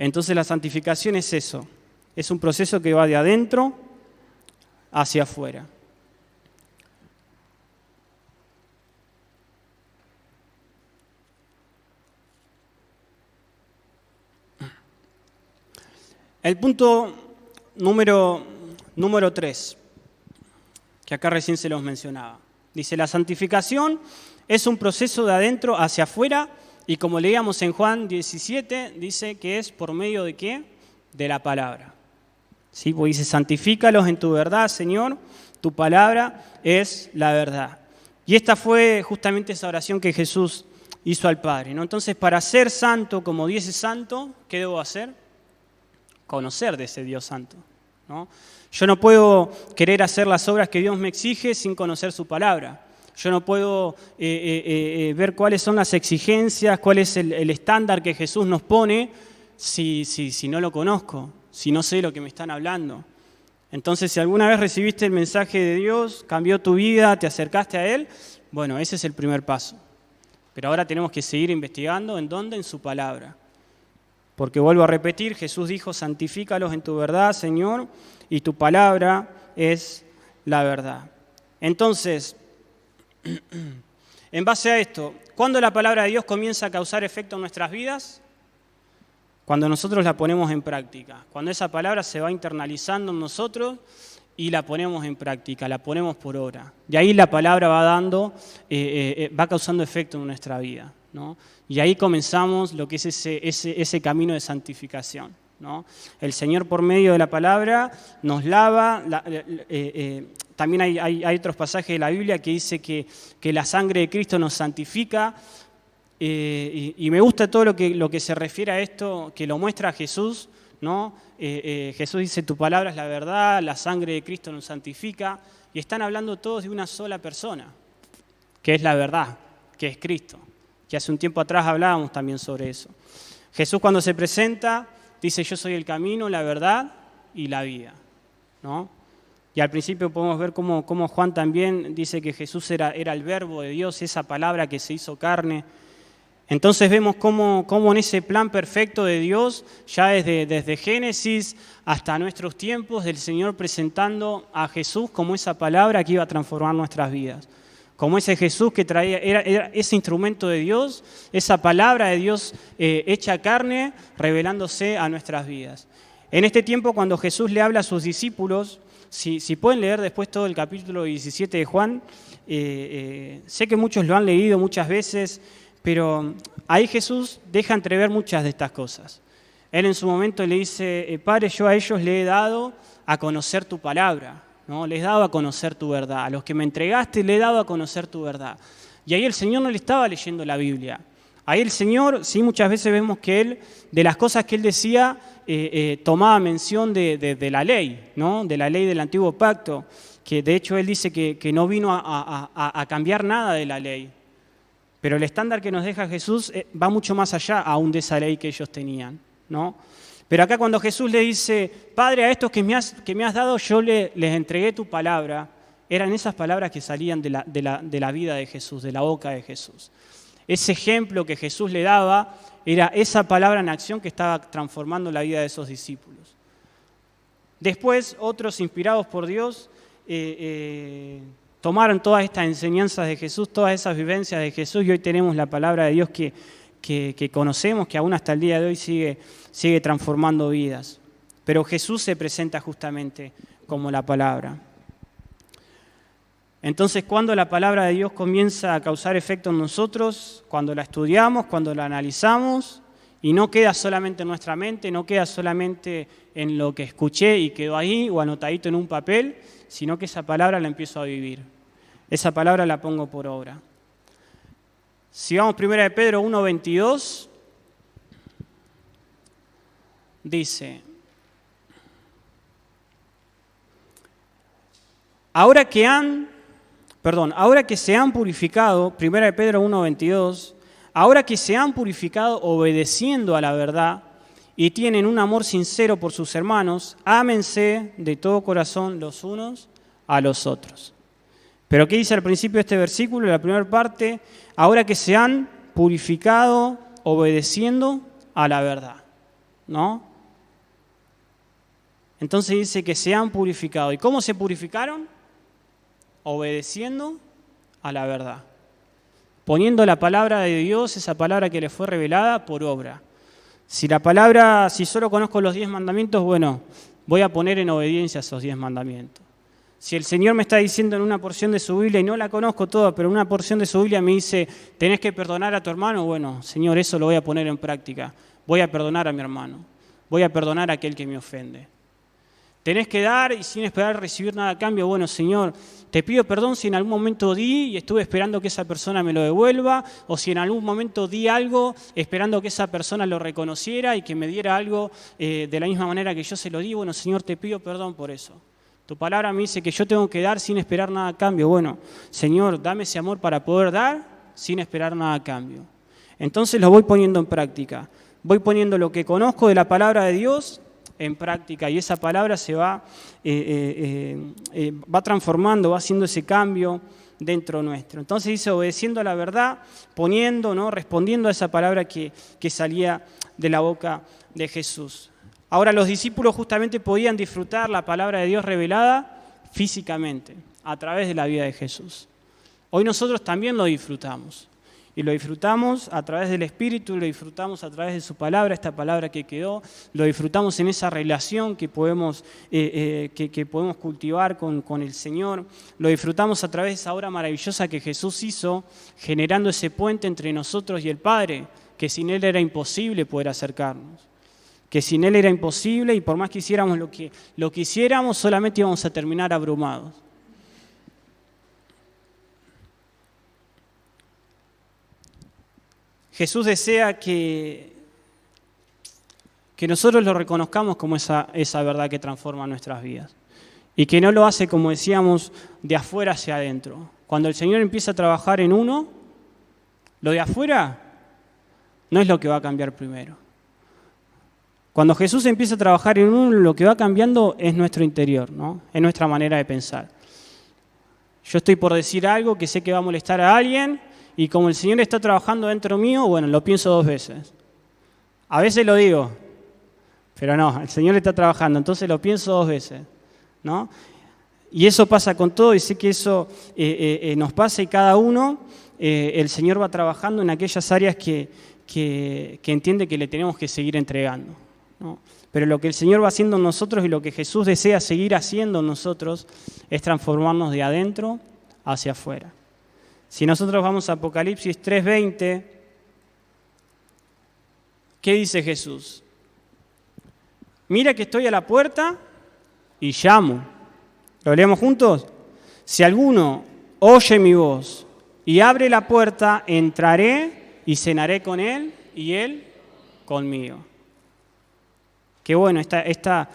Entonces la santificación es eso, es un proceso que va de adentro hacia afuera. El punto número 3, que acá recién se los mencionaba, dice: la santificación es un proceso de adentro hacia afuera. Y como leíamos en Juan 17, dice que es por medio de ¿qué? De la palabra. ¿Sí? Porque dice: santifícalos en tu verdad, Señor, tu palabra es la verdad. Y esta fue justamente esa oración que Jesús hizo al Padre, ¿no? Entonces, para ser santo como Dios es santo, ¿qué debo hacer? Conocer de ese Dios santo, ¿no? Yo no puedo querer hacer las obras que Dios me exige sin conocer su palabra. Yo no puedo ver cuáles son las exigencias, cuál es el estándar que Jesús nos pone si no lo conozco, si no sé lo que me están hablando. Entonces, si alguna vez recibiste el mensaje de Dios, cambió tu vida, te acercaste a Él, bueno, ese es el primer paso. Pero ahora tenemos que seguir investigando. ¿En dónde? En su palabra. Porque vuelvo a repetir, Jesús dijo: santifícalos en tu verdad, Señor, y tu palabra es la verdad. Entonces, en base a esto, ¿cuándo la palabra de Dios comienza a causar efecto en nuestras vidas? Cuando nosotros la ponemos en práctica, cuando esa palabra se va internalizando en nosotros y la ponemos en práctica, la ponemos por obra. Y ahí la palabra va causando efecto en nuestra vida, ¿no? Y ahí comenzamos lo que es ese camino de santificación, ¿no? El Señor, por medio de la palabra, nos lava. También hay otros pasajes de la Biblia que dice que la sangre de Cristo nos santifica. Y me gusta todo lo que se refiere a esto, que lo muestra Jesús, ¿no? Jesús dice: tu palabra es la verdad, la sangre de Cristo nos santifica. Y están hablando todos de una sola persona, que es la verdad, que es Cristo. Que hace un tiempo atrás hablábamos también sobre eso. Jesús, cuando se presenta, dice: yo soy el camino, la verdad y la vida, ¿no? Y al principio podemos ver cómo Juan también dice que Jesús era el verbo de Dios, esa palabra que se hizo carne. Entonces vemos cómo en ese plan perfecto de Dios, ya desde Génesis hasta nuestros tiempos, del Señor presentando a Jesús como esa palabra que iba a transformar nuestras vidas. Como ese Jesús que era ese instrumento de Dios, esa palabra de Dios hecha carne, revelándose a nuestras vidas. En este tiempo, cuando Jesús le habla a sus discípulos, si pueden leer después todo el capítulo 17 de Juan, sé que muchos lo han leído muchas veces, pero ahí Jesús deja entrever muchas de estas cosas. Él en su momento le dice: Padre, yo a ellos le he dado a conocer tu palabra, ¿no? Les he dado a conocer tu verdad. A los que me entregaste le he dado a conocer tu verdad. Y ahí el Señor no le estaba leyendo la Biblia. Ahí el Señor, sí, muchas veces vemos que Él, de las cosas que Él decía, tomaba mención de la ley, ¿no? De la ley del Antiguo Pacto, que de hecho Él dice que no vino a cambiar nada de la ley. Pero el estándar que nos deja Jesús va mucho más allá aún de esa ley que ellos tenían, ¿no? Pero acá cuando Jesús le dice: Padre, a estos que me has dado, yo les entregué tu palabra, eran esas palabras que salían de la vida de Jesús, de la boca de Jesús. Ese ejemplo que Jesús le daba era esa palabra en acción que estaba transformando la vida de esos discípulos. Después, otros inspirados por Dios tomaron todas estas enseñanzas de Jesús, todas esas vivencias de Jesús, y hoy tenemos la palabra de Dios que conocemos, que aún hasta el día de hoy sigue transformando vidas. Pero Jesús se presenta justamente como la palabra. Entonces, cuando la palabra de Dios comienza a causar efecto en nosotros, cuando la estudiamos, cuando la analizamos, y no queda solamente en nuestra mente, no queda solamente en lo que escuché y quedó ahí o anotadito en un papel, sino que esa palabra la empiezo a vivir. Esa palabra la pongo por obra. Si vamos 1 de Pedro 1:22, dice: ahora que se han purificado, 1 de Pedro 1:22, ahora que se han purificado obedeciendo a la verdad y tienen un amor sincero por sus hermanos, ámense de todo corazón los unos a los otros. Pero ¿qué dice al principio de este versículo, en la primera parte? Ahora que se han purificado obedeciendo a la verdad, ¿no? Entonces dice que se han purificado. ¿Y cómo se purificaron? Obedeciendo a la verdad. Poniendo la palabra de Dios, esa palabra que le fue revelada, por obra. Si solo conozco los 10 mandamientos, bueno, voy a poner en obediencia esos 10 mandamientos. Si el Señor me está diciendo en una porción de su Biblia, y no la conozco toda, pero en una porción de su Biblia me dice, tenés que perdonar a tu hermano, bueno, Señor, eso lo voy a poner en práctica. Voy a perdonar a mi hermano. Voy a perdonar a aquel que me ofende. Tenés que dar y sin esperar recibir nada a cambio. Bueno, Señor, te pido perdón si en algún momento di y estuve esperando que esa persona me lo devuelva, o si en algún momento di algo esperando que esa persona lo reconociera y que me diera algo de la misma manera que yo se lo di. Bueno, Señor, te pido perdón por eso. Tu palabra me dice que yo tengo que dar sin esperar nada a cambio. Bueno, Señor, dame ese amor para poder dar sin esperar nada a cambio. Entonces lo voy poniendo en práctica. Voy poniendo lo que conozco de la palabra de Dios en práctica, y esa palabra se va transformando, va haciendo ese cambio dentro nuestro. Entonces dice, obedeciendo a la verdad, respondiendo a esa palabra que salía de la boca de Jesús. Ahora, los discípulos justamente podían disfrutar la palabra de Dios revelada físicamente, a través de la vida de Jesús. Hoy nosotros también lo disfrutamos. Y lo disfrutamos a través del Espíritu, lo disfrutamos a través de su palabra, esta palabra que quedó, lo disfrutamos en esa relación que podemos cultivar con el Señor, lo disfrutamos a través de esa obra maravillosa que Jesús hizo, generando ese puente entre nosotros y el Padre, que sin Él era imposible poder acercarnos. Que sin Él era imposible, y por más que hiciéramos lo que hiciéramos, solamente íbamos a terminar abrumados. Jesús desea que nosotros lo reconozcamos como esa verdad que transforma nuestras vidas. Y que no lo hace, como decíamos, de afuera hacia adentro. Cuando el Señor empieza a trabajar en uno, lo de afuera no es lo que va a cambiar primero. Cuando Jesús empieza a trabajar en uno, lo que va cambiando es nuestro interior, ¿no? Es nuestra manera de pensar. Yo estoy por decir algo que sé que va a molestar a alguien, y como el Señor está trabajando dentro mío, bueno, lo pienso 2 veces. A veces lo digo, pero no, el Señor está trabajando, entonces lo pienso 2 veces, ¿no? Y eso pasa con todo, y sé que eso nos pasa, y cada uno, el Señor va trabajando en aquellas áreas que entiende que le tenemos que seguir entregando, ¿no? Pero lo que el Señor va haciendo en nosotros y lo que Jesús desea seguir haciendo en nosotros es transformarnos de adentro hacia afuera. Si nosotros vamos a Apocalipsis 3:20, ¿qué dice Jesús? Mira que estoy a la puerta y llamo. ¿Lo leemos juntos? Si alguno oye mi voz y abre la puerta, entraré y cenaré con él y él conmigo. Qué bueno esta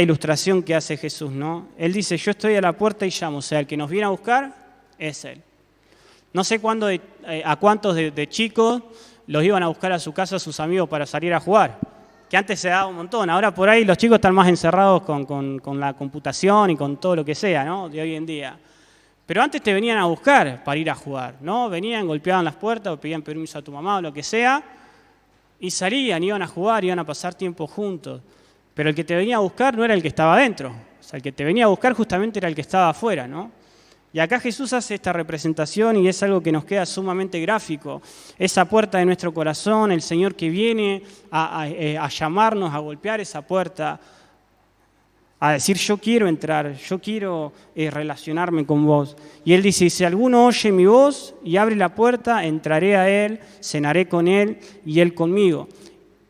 ilustración que hace Jesús, ¿no? Él dice, yo estoy a la puerta y llamo, o sea, el que nos viene a buscar es Él. No sé a cuántos de chicos los iban a buscar a su casa sus amigos para salir a jugar, que antes se daba un montón. Ahora por ahí los chicos están más encerrados con la computación y con todo lo que sea, ¿no? De hoy en día. Pero antes te venían a buscar para ir a jugar, ¿no? Venían, golpeaban las puertas o pedían permiso a tu mamá o lo que sea, y salían, iban a jugar, iban a pasar tiempo juntos. Pero el que te venía a buscar no era el que estaba adentro. O sea, el que te venía a buscar justamente era el que estaba afuera, ¿no? Y acá Jesús hace esta representación y es algo que nos queda sumamente gráfico. Esa puerta de nuestro corazón, el Señor que viene a llamarnos, a golpear esa puerta. a decir yo quiero entrar, yo quiero relacionarme con vos. Y él dice, si alguno oye mi voz y abre la puerta, entraré a él, cenaré con él y él conmigo.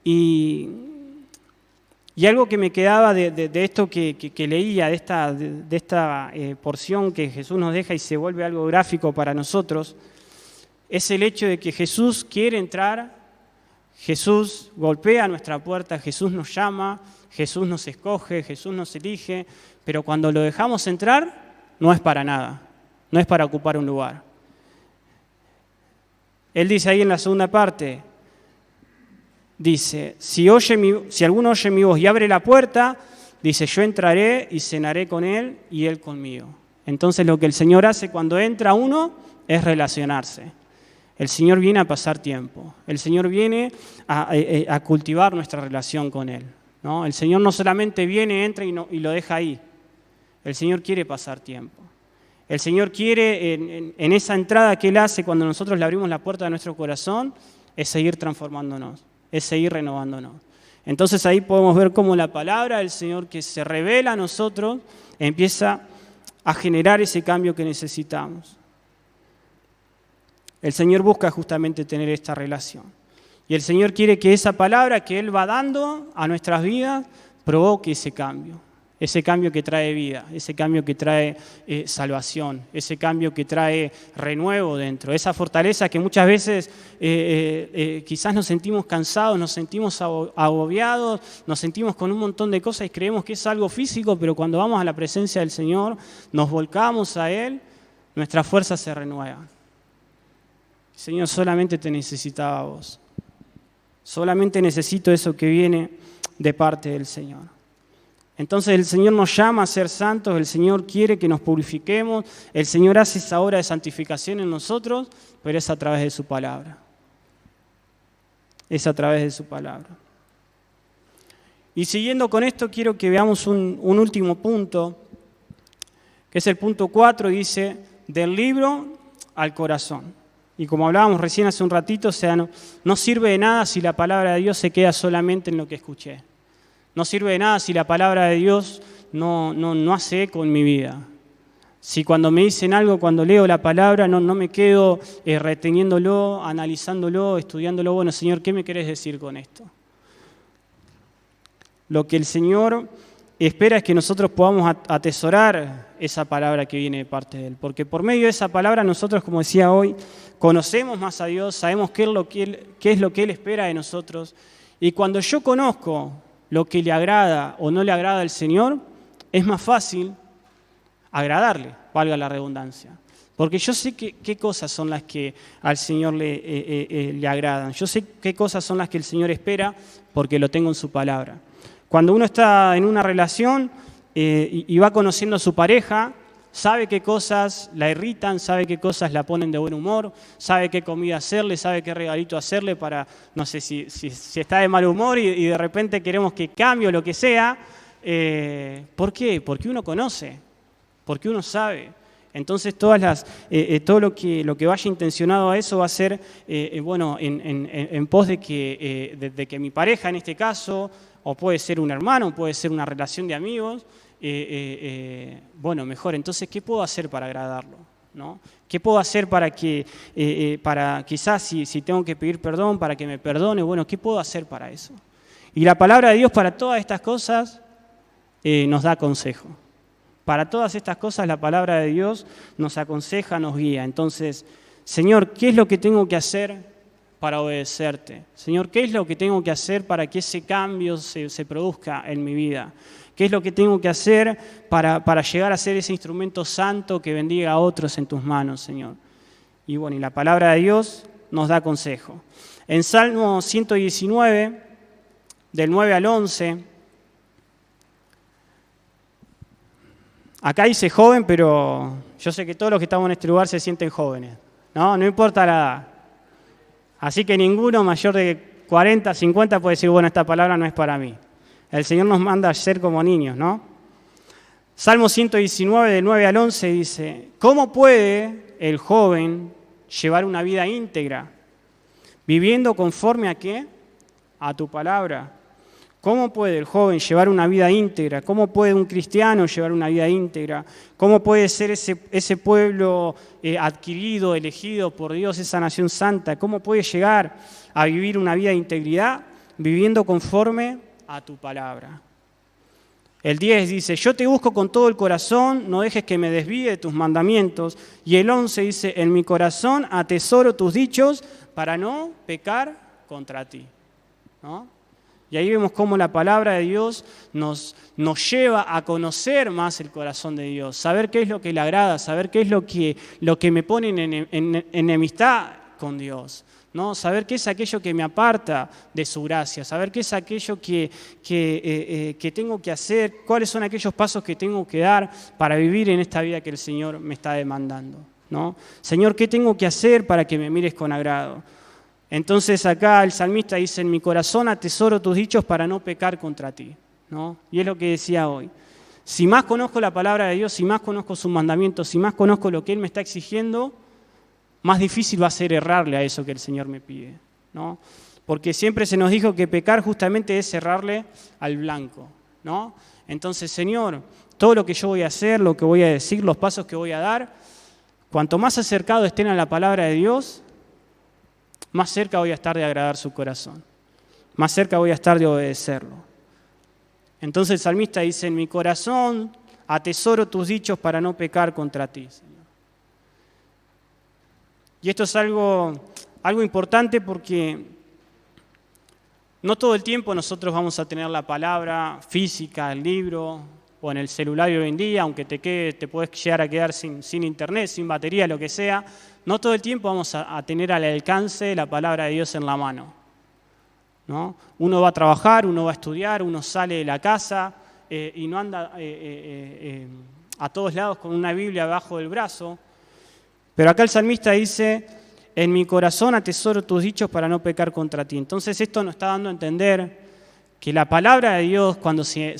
Y algo que me quedaba de esto que leía, de esta porción que Jesús nos deja y se vuelve algo gráfico para nosotros, es el hecho de que Jesús quiere entrar, Jesús golpea nuestra puerta, Jesús nos llama, Jesús nos escoge, Jesús nos elige, pero cuando lo dejamos entrar, no es para nada, no es para ocupar un lugar. Él dice ahí en la segunda parte, dice, si alguno oye mi voz y abre la puerta, dice, yo entraré y cenaré con él y él conmigo. Entonces lo que el Señor hace cuando entra uno es relacionarse. El Señor viene a pasar tiempo, el Señor viene a cultivar nuestra relación con Él, ¿no? El Señor no solamente viene, entra y lo deja ahí, el Señor quiere pasar tiempo. El Señor quiere, en esa entrada que Él hace cuando nosotros le abrimos la puerta de nuestro corazón, es seguir transformándonos, es seguir renovándonos. Entonces ahí podemos ver cómo la palabra del Señor que se revela a nosotros empieza a generar ese cambio que necesitamos. El Señor busca justamente tener esta relación. Y el Señor quiere que esa palabra que Él va dando a nuestras vidas provoque ese cambio que trae vida, ese cambio que trae salvación, ese cambio que trae renuevo dentro, esa fortaleza que muchas veces quizás nos sentimos cansados, nos sentimos agobiados, nos sentimos con un montón de cosas y creemos que es algo físico, pero cuando vamos a la presencia del Señor, nos volcamos a Él, nuestras fuerzas se renuevan. Señor, solamente te necesitaba a vos. Solamente necesito eso que viene de parte del Señor. Entonces el Señor nos llama a ser santos, el Señor quiere que nos purifiquemos, el Señor hace esa obra de santificación en nosotros, pero es a través de su palabra. Es a través de su palabra. Y siguiendo con esto, quiero que veamos un último punto, que es el punto 4, dice, del libro al corazón. Y como hablábamos recién hace un ratito, o sea, no sirve de nada si la palabra de Dios se queda solamente en lo que escuché. No sirve de nada si la palabra de Dios no hace eco en mi vida. Si cuando me dicen algo, cuando leo la palabra, no me quedo reteniéndolo, analizándolo, estudiándolo. Bueno, Señor, ¿qué me querés decir con esto? Lo que el Señor espera es que nosotros podamos atesorar esa palabra que viene de parte de Él. Porque por medio de esa palabra nosotros, como decía hoy, conocemos más a Dios, sabemos qué es lo que Él espera de nosotros. Y cuando yo conozco lo que le agrada o no le agrada al Señor, es más fácil agradarle, valga la redundancia. Porque yo sé qué cosas son las que al Señor le agradan. Yo sé qué cosas son las que el Señor espera porque lo tengo en su palabra. Cuando uno está en una relación y va conociendo a su pareja, sabe qué cosas la irritan, sabe qué cosas la ponen de buen humor, sabe qué comida hacerle, sabe qué regalito hacerle para, no sé, si está de mal humor y de repente queremos que cambie o lo que sea. ¿Por qué? Porque uno conoce, porque uno sabe. Entonces todo lo que vaya intencionado a eso va a ser en pos de que mi pareja en este caso, o puede ser un hermano, puede ser una relación de amigos, mejor. Entonces, ¿qué puedo hacer para agradarlo? ¿No? ¿Qué puedo hacer para quizás si tengo que pedir perdón, para que me perdone? Bueno, ¿qué puedo hacer para eso? Y la palabra de Dios para todas estas cosas nos da consejo. Para todas estas cosas la palabra de Dios nos aconseja, nos guía. Entonces, Señor, ¿qué es lo que tengo que hacer para obedecerte? Señor, ¿qué es lo que tengo que hacer para que ese cambio se produzca en mi vida? ¿Qué es lo que tengo que hacer para llegar a ser ese instrumento santo que bendiga a otros en tus manos, Señor? Y la palabra de Dios nos da consejo. En Salmo 119, del 9 al 11, acá dice joven, pero yo sé que todos los que estamos en este lugar se sienten jóvenes, ¿no? No importa la edad. Así que ninguno mayor de 40, 50 puede decir, esta palabra no es para mí. El Señor nos manda a ser como niños, ¿no? Salmo 119, del 9 al 11 dice, ¿cómo puede el joven llevar una vida íntegra? Viviendo conforme a ¿qué? A tu palabra. ¿Cómo puede el joven llevar una vida íntegra? ¿Cómo puede un cristiano llevar una vida íntegra? ¿Cómo puede ser ese pueblo adquirido, elegido por Dios, esa nación santa? ¿Cómo puede llegar a vivir una vida de integridad? Viviendo conforme a tu palabra. El 10 dice, yo te busco con todo el corazón, no dejes que me desvíe de tus mandamientos. Y el 11 dice, en mi corazón atesoro tus dichos para no pecar contra ti. ¿No? Y ahí vemos cómo la palabra de Dios nos lleva a conocer más el corazón de Dios, saber qué es lo que le agrada, saber qué es lo que me pone en enemistad con Dios, ¿no? Saber qué es aquello que me aparta de su gracia, saber qué es aquello que tengo que hacer, cuáles son aquellos pasos que tengo que dar para vivir en esta vida que el Señor me está demandando, ¿no? Señor, ¿qué tengo que hacer para que me mires con agrado? Entonces acá el salmista dice, en mi corazón atesoro tus dichos para no pecar contra ti, ¿no? Y es lo que decía hoy. Si más conozco la palabra de Dios, si más conozco sus mandamientos, si más conozco lo que Él me está exigiendo, más difícil va a ser errarle a eso que el Señor me pide, ¿no? Porque siempre se nos dijo que pecar justamente es errarle al blanco, ¿no? Entonces, Señor, todo lo que yo voy a hacer, lo que voy a decir, los pasos que voy a dar, cuanto más acercado estén a la palabra de Dios, más cerca voy a estar de agradar su corazón, más cerca voy a estar de obedecerlo. Entonces el salmista dice, en mi corazón atesoro tus dichos para no pecar contra ti, Señor. Y esto es algo importante porque no todo el tiempo nosotros vamos a tener la palabra física, el libro o en el celular hoy en día, aunque te puedes llegar a quedar sin internet, sin batería, lo que sea. No todo el tiempo vamos a tener al alcance la palabra de Dios en la mano, ¿no? Uno va a trabajar, uno va a estudiar, uno sale de la casa y no anda a todos lados con una Biblia abajo del brazo. Pero acá el salmista dice, en mi corazón atesoro tus dichos para no pecar contra ti. Entonces esto nos está dando a entender que la palabra de Dios, cuando se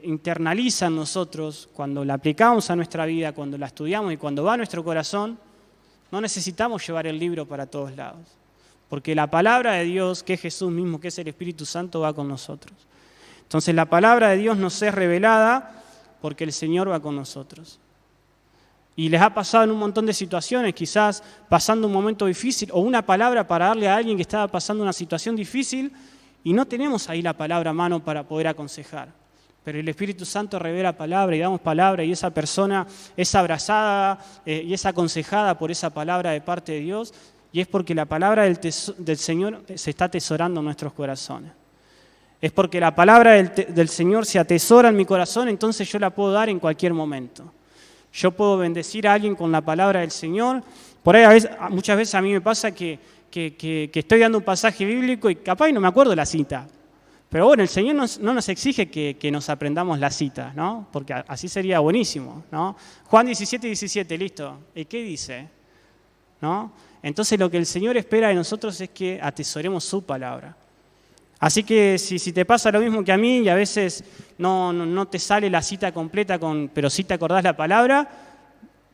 internaliza en nosotros, cuando la aplicamos a nuestra vida, cuando la estudiamos y cuando va a nuestro corazón, no necesitamos llevar el libro para todos lados, porque la palabra de Dios, que es Jesús mismo, que es el Espíritu Santo, va con nosotros. Entonces la palabra de Dios nos es revelada porque el Señor va con nosotros. Y les ha pasado en un montón de situaciones, quizás pasando un momento difícil, o una palabra para darle a alguien que estaba pasando una situación difícil, y no tenemos ahí la palabra a mano para poder aconsejar. Pero el Espíritu Santo revela palabra y damos palabra y esa persona es abrazada y es aconsejada por esa palabra de parte de Dios, y es porque la palabra del Señor se está atesorando en nuestros corazones. Es porque la palabra del Señor se atesora en mi corazón, entonces yo la puedo dar en cualquier momento. Yo puedo bendecir a alguien con la palabra del Señor. Por ahí muchas veces a mí me pasa que estoy dando un pasaje bíblico y capaz no me acuerdo la cita. Pero bueno, el Señor no nos exige que nos aprendamos la cita, ¿no? Porque así sería buenísimo, ¿no? Juan 17:17, listo. ¿Y qué dice? ¿No? Entonces lo que el Señor espera de nosotros es que atesoremos su palabra. Así que si te pasa lo mismo que a mí y a veces no te sale la cita completa, pero sí te acordás la palabra,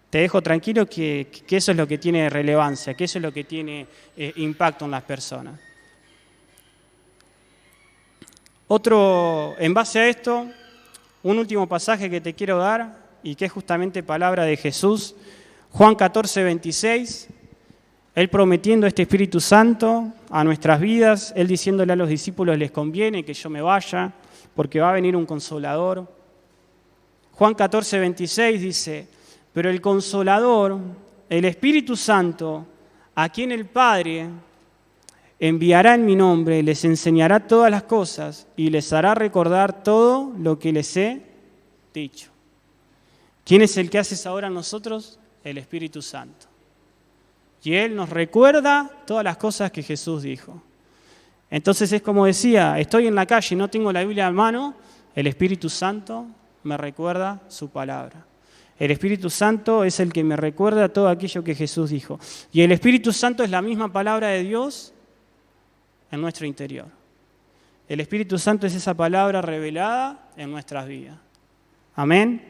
te dejo tranquilo que eso es lo que tiene relevancia, que eso es lo que tiene impacto en las personas. En base a esto, un último pasaje que te quiero dar y que es justamente palabra de Jesús, Juan 14:26, Él prometiendo este Espíritu Santo a nuestras vidas, Él diciéndole a los discípulos, les conviene que yo me vaya porque va a venir un Consolador. Juan 14:26 dice, pero el Consolador, el Espíritu Santo, a quien el Padre enviará en mi nombre, les enseñará todas las cosas y les hará recordar todo lo que les he dicho. ¿Quién es el que hace esa obra en nosotros? El Espíritu Santo. Y Él nos recuerda todas las cosas que Jesús dijo. Entonces es como decía, estoy en la calle y no tengo la Biblia a mano, el Espíritu Santo me recuerda su palabra. El Espíritu Santo es el que me recuerda todo aquello que Jesús dijo. Y el Espíritu Santo es la misma palabra de Dios en nuestro interior. El Espíritu Santo es esa palabra revelada en nuestras vidas. Amén.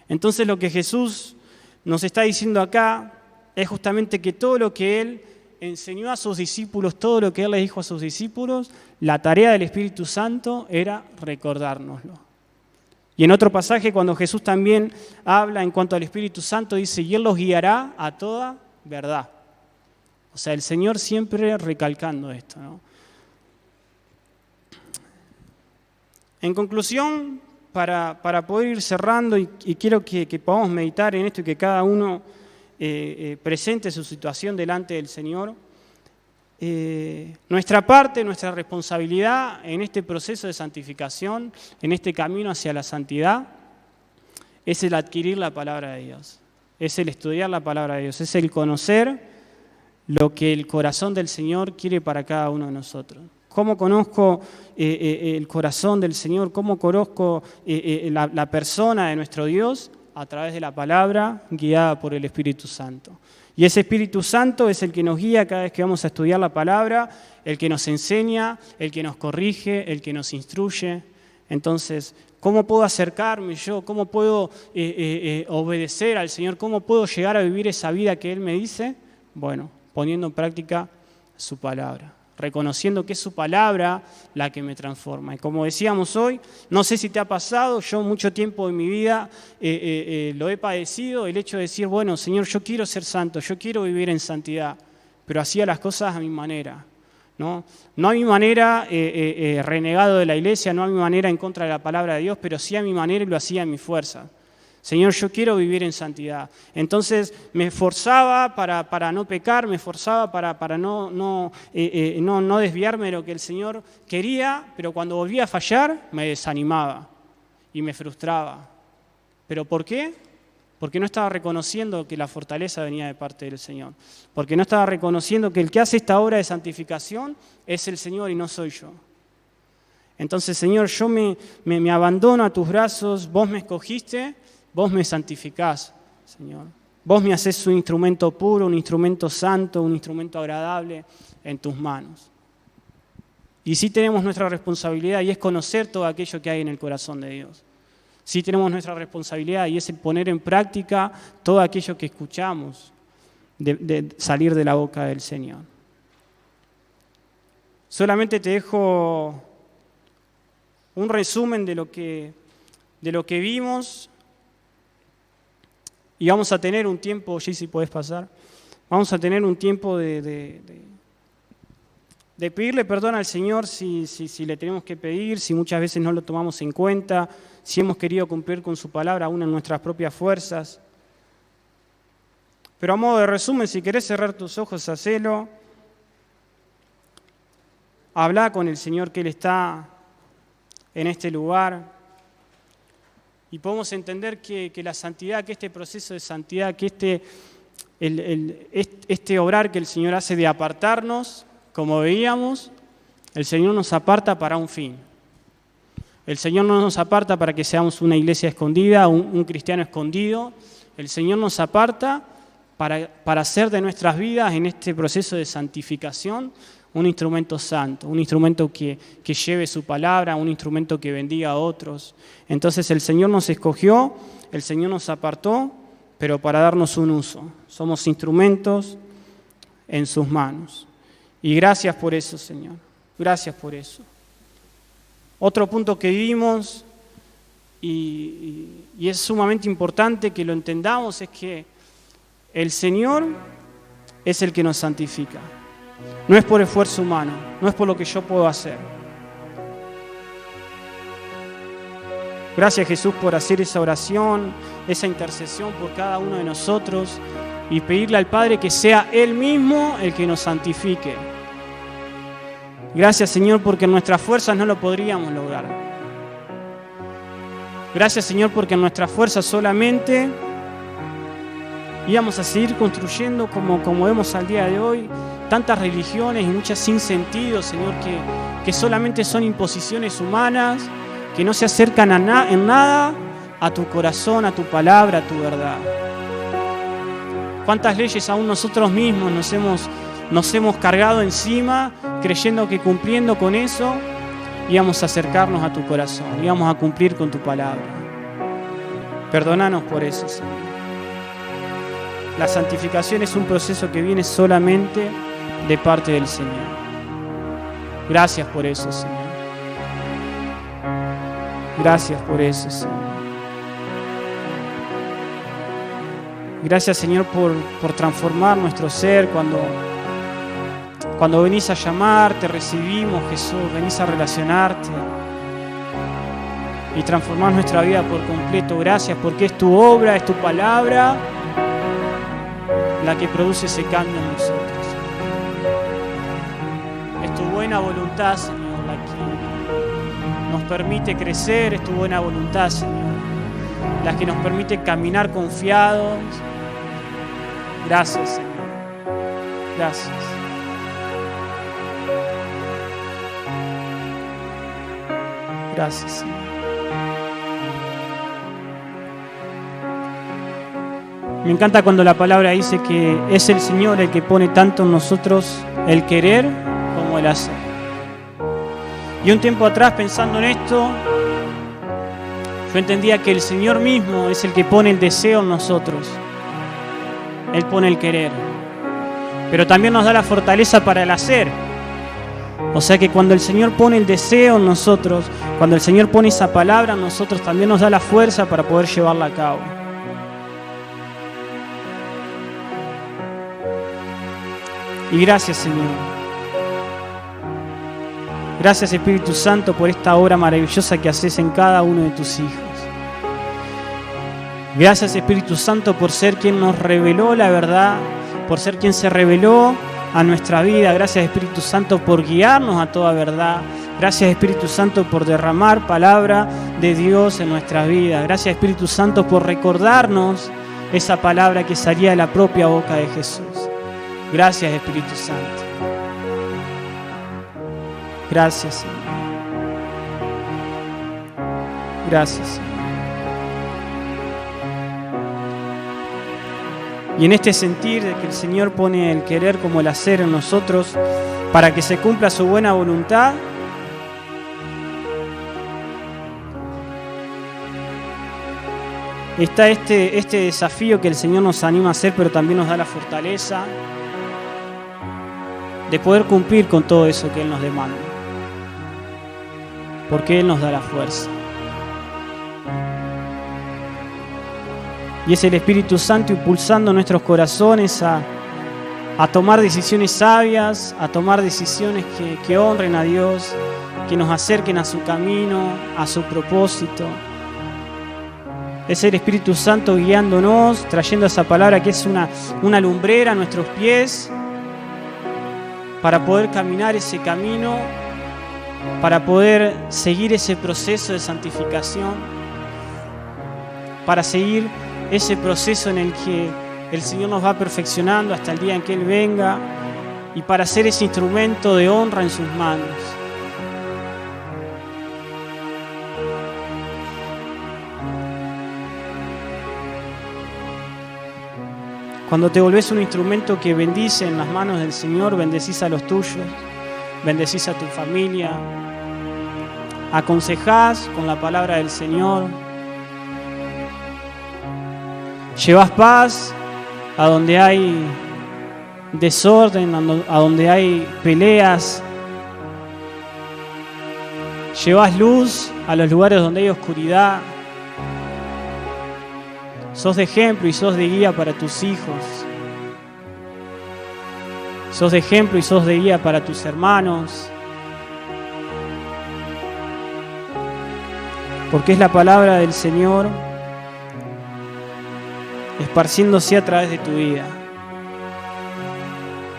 Entonces lo que Jesús nos está diciendo acá es justamente que todo lo que Él enseñó a sus discípulos todo lo que Él les dijo a sus discípulos, la tarea del Espíritu Santo era recordárnoslo. Y en otro pasaje, cuando Jesús también habla en cuanto al Espíritu Santo, dice, y Él los guiará a toda verdad. O sea, el Señor siempre recalcando esto, ¿no? En conclusión, para poder ir cerrando, y quiero que podamos meditar en esto y que cada uno presente su situación delante del Señor, nuestra parte, nuestra responsabilidad en este proceso de santificación, en este camino hacia la santidad, es el adquirir la palabra de Dios, es el estudiar la palabra de Dios, es el conocer lo que el corazón del Señor quiere para cada uno de nosotros. ¿Cómo conozco el corazón del Señor? ¿Cómo conozco la persona de nuestro Dios? A través de la palabra guiada por el Espíritu Santo. Y ese Espíritu Santo es el que nos guía cada vez que vamos a estudiar la palabra, el que nos enseña, el que nos corrige, el que nos instruye. Entonces, ¿cómo puedo acercarme yo? ¿Cómo puedo obedecer al Señor? ¿Cómo puedo llegar a vivir esa vida que Él me dice? Bueno, poniendo en práctica su palabra, reconociendo que es su palabra la que me transforma. Y como decíamos hoy, no sé si te ha pasado, yo mucho tiempo en mi vida lo he padecido, el hecho de decir, bueno, Señor, yo quiero ser santo, yo quiero vivir en santidad, pero hacía las cosas a mi manera, ¿no? No a mi manera renegado de la iglesia, no a mi manera en contra de la palabra de Dios, pero sí a mi manera y lo hacía a mi fuerza. Señor, yo quiero vivir en santidad. Entonces me esforzaba para no pecar, me esforzaba para no desviarme de lo que el Señor quería, pero cuando volvía a fallar me desanimaba y me frustraba. ¿Pero por qué? Porque no estaba reconociendo que la fortaleza venía de parte del Señor. Porque no estaba reconociendo que el que hace esta obra de santificación es el Señor y no soy yo. Entonces, Señor, yo me abandono a tus brazos, vos me escogiste, vos me santificás, Señor. Vos me hacés un instrumento puro, un instrumento santo, un instrumento agradable en tus manos. Y sí tenemos nuestra responsabilidad y es conocer todo aquello que hay en el corazón de Dios. Sí tenemos nuestra responsabilidad y es el poner en práctica todo aquello que escuchamos de salir de la boca del Señor. Solamente te dejo un resumen de lo que vimos. Y vamos a tener un tiempo, si podés pasar, vamos a tener un tiempo de pedirle perdón al Señor si le tenemos que pedir, si muchas veces no lo tomamos en cuenta, si hemos querido cumplir con su palabra aún en nuestras propias fuerzas. Pero a modo de resumen, si querés cerrar tus ojos, hacelo. Habla con el Señor que Él está en este lugar. Y podemos entender que la santidad, que este proceso de santidad, que este obrar que el Señor hace de apartarnos, como veíamos, el Señor nos aparta para un fin. El Señor no nos aparta para que seamos una iglesia escondida, un cristiano escondido. El Señor nos aparta para hacer de nuestras vidas en este proceso de santificación un instrumento santo, un instrumento que lleve su palabra, un instrumento que bendiga a otros. Entonces el Señor nos escogió, el Señor nos apartó, pero para darnos un uso. Somos instrumentos en sus manos. Y gracias por eso, Señor. Gracias por eso. Otro punto que vimos, y es sumamente importante que lo entendamos, es que el Señor es el que nos santifica. No es por esfuerzo humano, no es por lo que yo puedo hacer. Gracias, Jesús, por hacer esa oración, esa intercesión por cada uno de nosotros y pedirle al Padre que sea Él mismo el que nos santifique. Gracias, Señor, porque en nuestras fuerzas no lo podríamos lograr. Gracias, Señor, porque en nuestras fuerzas solamente íbamos a seguir construyendo como vemos al día de hoy, tantas religiones y muchas sin sentido, Señor, que solamente son imposiciones humanas, que no se acercan en nada a tu corazón, a tu palabra, a tu verdad. ¿Cuántas leyes aún nosotros mismos nos hemos cargado encima, creyendo que cumpliendo con eso íbamos a acercarnos a tu corazón, íbamos a cumplir con tu palabra? Perdónanos por eso, Señor. La santificación es un proceso que viene solamente de parte del Señor. Gracias por eso, Señor. Gracias por eso, Señor. Gracias, Señor, por transformar nuestro ser cuando venís a llamar, te recibimos, Jesús, venís a relacionarte y transformar nuestra vida por completo. Gracias porque es tu obra, es tu palabra la que produce ese cambio en nosotros. Es tu buena voluntad, Señor, la que nos permite crecer, es tu buena voluntad, Señor, la que nos permite caminar confiados. Gracias, Señor. Gracias. Gracias, Señor. Me encanta cuando la palabra dice que es el Señor el que pone tanto en nosotros el querer como el hacer. Y un tiempo atrás, pensando en esto, yo entendía que el Señor mismo es el que pone el deseo en nosotros. Él pone el querer. Pero también nos da la fortaleza para el hacer. O sea que cuando el Señor pone el deseo en nosotros, cuando el Señor pone esa palabra en nosotros, también nos da la fuerza para poder llevarla a cabo. Y gracias, Señor. Gracias, Espíritu Santo, por esta obra maravillosa que haces en cada uno de tus hijos. Gracias, Espíritu Santo, por ser quien nos reveló la verdad, por ser quien se reveló a nuestra vida. Gracias, Espíritu Santo, por guiarnos a toda verdad. Gracias, Espíritu Santo, por derramar palabra de Dios en nuestra vida. Gracias, Espíritu Santo, por recordarnos esa palabra que salía de la propia boca de Jesús. Gracias, Espíritu Santo. Gracias, Señor. Gracias, Señor. Y en este sentir de que el Señor pone el querer como el hacer en nosotros para que se cumpla su buena voluntad, está este desafío que el Señor nos anima a hacer, pero también nos da la fortaleza de poder cumplir con todo eso que Él nos demanda. Porque Él nos da la fuerza. Y es el Espíritu Santo impulsando nuestros corazones a tomar decisiones sabias, a tomar decisiones que honren a Dios, que nos acerquen a su camino, a su propósito. Es el Espíritu Santo guiándonos, trayendo esa palabra que es una lumbrera a nuestros pies para poder caminar ese camino, para poder seguir ese proceso de santificación, para seguir ese proceso en el que el Señor nos va perfeccionando hasta el día en que Él venga y para ser ese instrumento de honra en sus manos. Cuando te volvés un instrumento que bendice en las manos del Señor, bendecís a los tuyos, bendecís a tu familia, aconsejás con la palabra del Señor, llevas paz a donde hay desorden, a donde hay peleas, llevas luz a los lugares donde hay oscuridad. Sos de ejemplo y sos de guía para tus hijos. Sos de ejemplo y sos de guía para tus hermanos. Porque es la palabra del Señor esparciéndose a través de tu vida.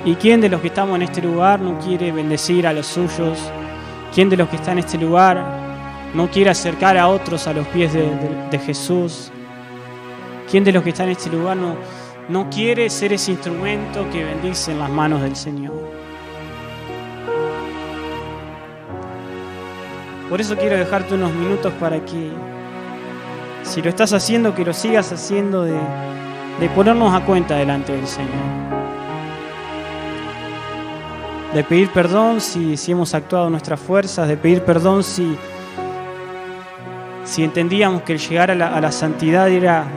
¿Y quién de los que estamos en este lugar no quiere bendecir a los suyos? ¿Quién de los que está en este lugar no quiere acercar a otros a los pies de Jesús? ¿Quién de los que está en este lugar no quiere ser ese instrumento que bendice en las manos del Señor? Por eso quiero dejarte unos minutos para que, si lo estás haciendo, que lo sigas haciendo, de ponernos a cuenta delante del Señor. De pedir perdón si hemos actuado en nuestras fuerzas, de pedir perdón si entendíamos que el llegar a la santidad era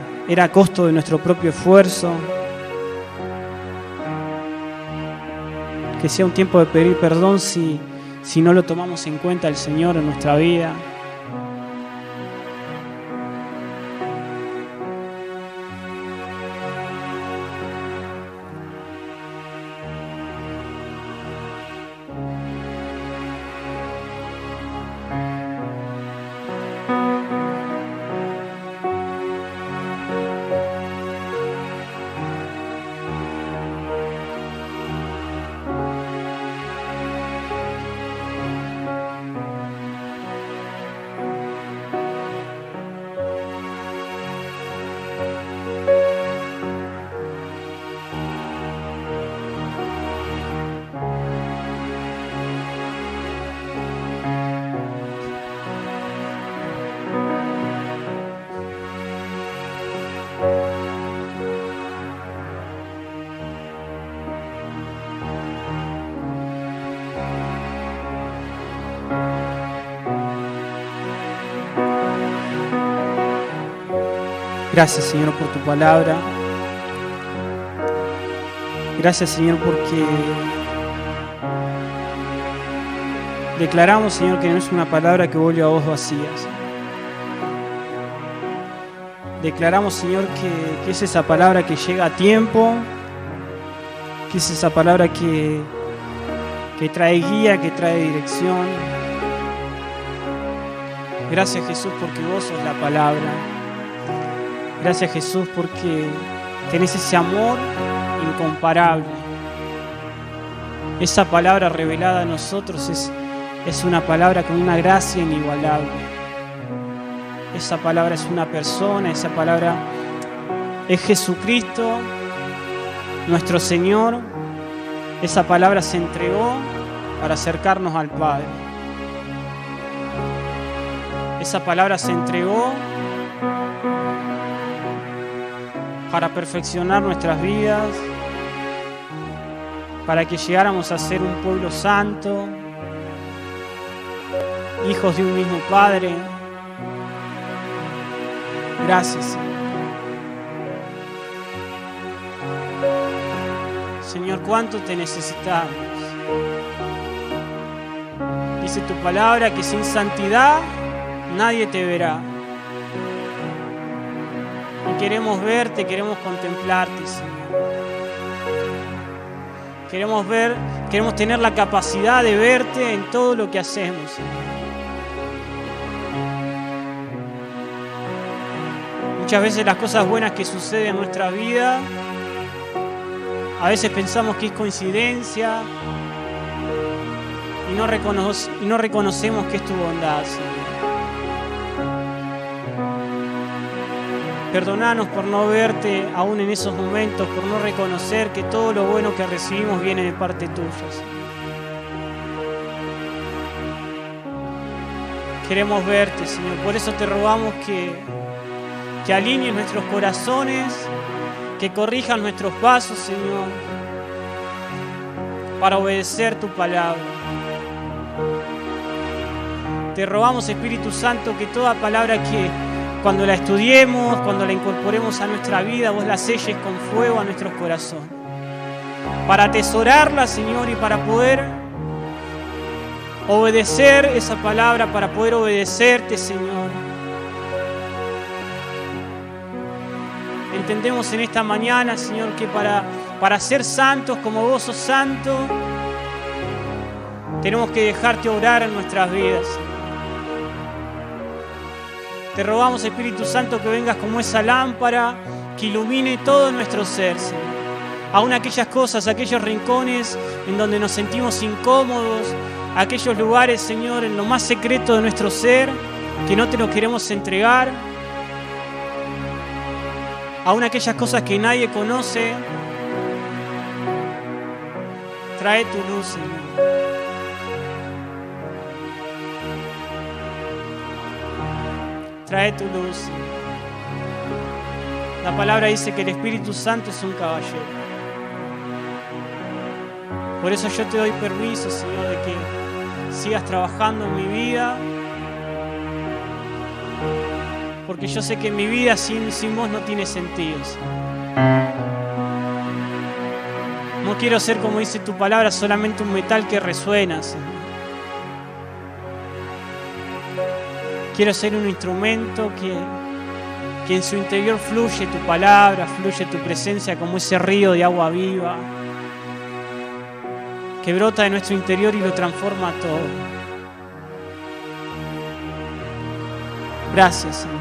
a costo de nuestro propio esfuerzo. que sea un tiempo de pedir perdón si no lo tomamos en cuenta el Señor en nuestra vida. Gracias, Señor, por tu palabra. Gracias, Señor, porque declaramos, Señor, que no es una palabra que vuelve a vos vacía. Declaramos, Señor, que es esa palabra que llega a tiempo, que es esa palabra que trae guía, que trae dirección. Gracias, Jesús, porque vos sos la palabra. Gracias, Jesús, porque tenés ese amor incomparable. Esa palabra revelada a nosotros es una palabra con una gracia inigualable. Esa palabra es una persona, esa palabra es Jesucristo, nuestro Señor. Esa palabra se entregó para acercarnos al Padre. Esa palabra se entregó para perfeccionar nuestras vidas, para que llegáramos a ser un pueblo santo, hijos de un mismo Padre. Gracias, Señor. Señor, ¿cuánto te necesitamos? Dice tu palabra que sin santidad nadie te verá. Y queremos verte, queremos contemplarte, Señor. Queremos tener la capacidad de verte en todo lo que hacemos, Señor. Muchas veces las cosas buenas que suceden en nuestra vida, a veces pensamos que es coincidencia y no reconocemos que es tu bondad, Señor. Perdonanos por no verte aún en esos momentos, por no reconocer que todo lo bueno que recibimos viene de parte tuya, Señor. Queremos verte, Señor. Por eso te rogamos que alinees nuestros corazones, que corrijas nuestros pasos, Señor, para obedecer tu palabra. Te rogamos, Espíritu Santo, que toda palabra que cuando la estudiemos, cuando la incorporemos a nuestra vida, vos la selles con fuego a nuestros corazones. Para atesorarla, Señor, y para poder obedecer esa palabra, para poder obedecerte, Señor. Entendemos en esta mañana, Señor, que para ser santos como vos sos santo, tenemos que dejarte obrar en nuestras vidas, Señor. Te rogamos, Espíritu Santo, que vengas como esa lámpara que ilumine todo nuestro ser, Señor. Aún aquellas cosas, aquellos rincones en donde nos sentimos incómodos, aquellos lugares, Señor, en lo más secreto de nuestro ser, que no te los queremos entregar. Aún aquellas cosas que nadie conoce, trae tu luz, Señor. Trae tu luz, Señor. La palabra dice que el Espíritu Santo es un caballero. Por eso yo te doy permiso, Señor, de que sigas trabajando en mi vida. Porque yo sé que mi vida sin vos no tiene sentido, Señor. No quiero ser, como dice tu palabra, solamente un metal que resuena, Señor. Quiero ser un instrumento que en su interior fluye tu palabra, fluye tu presencia como ese río de agua viva que brota de nuestro interior y lo transforma todo. Gracias, Señor.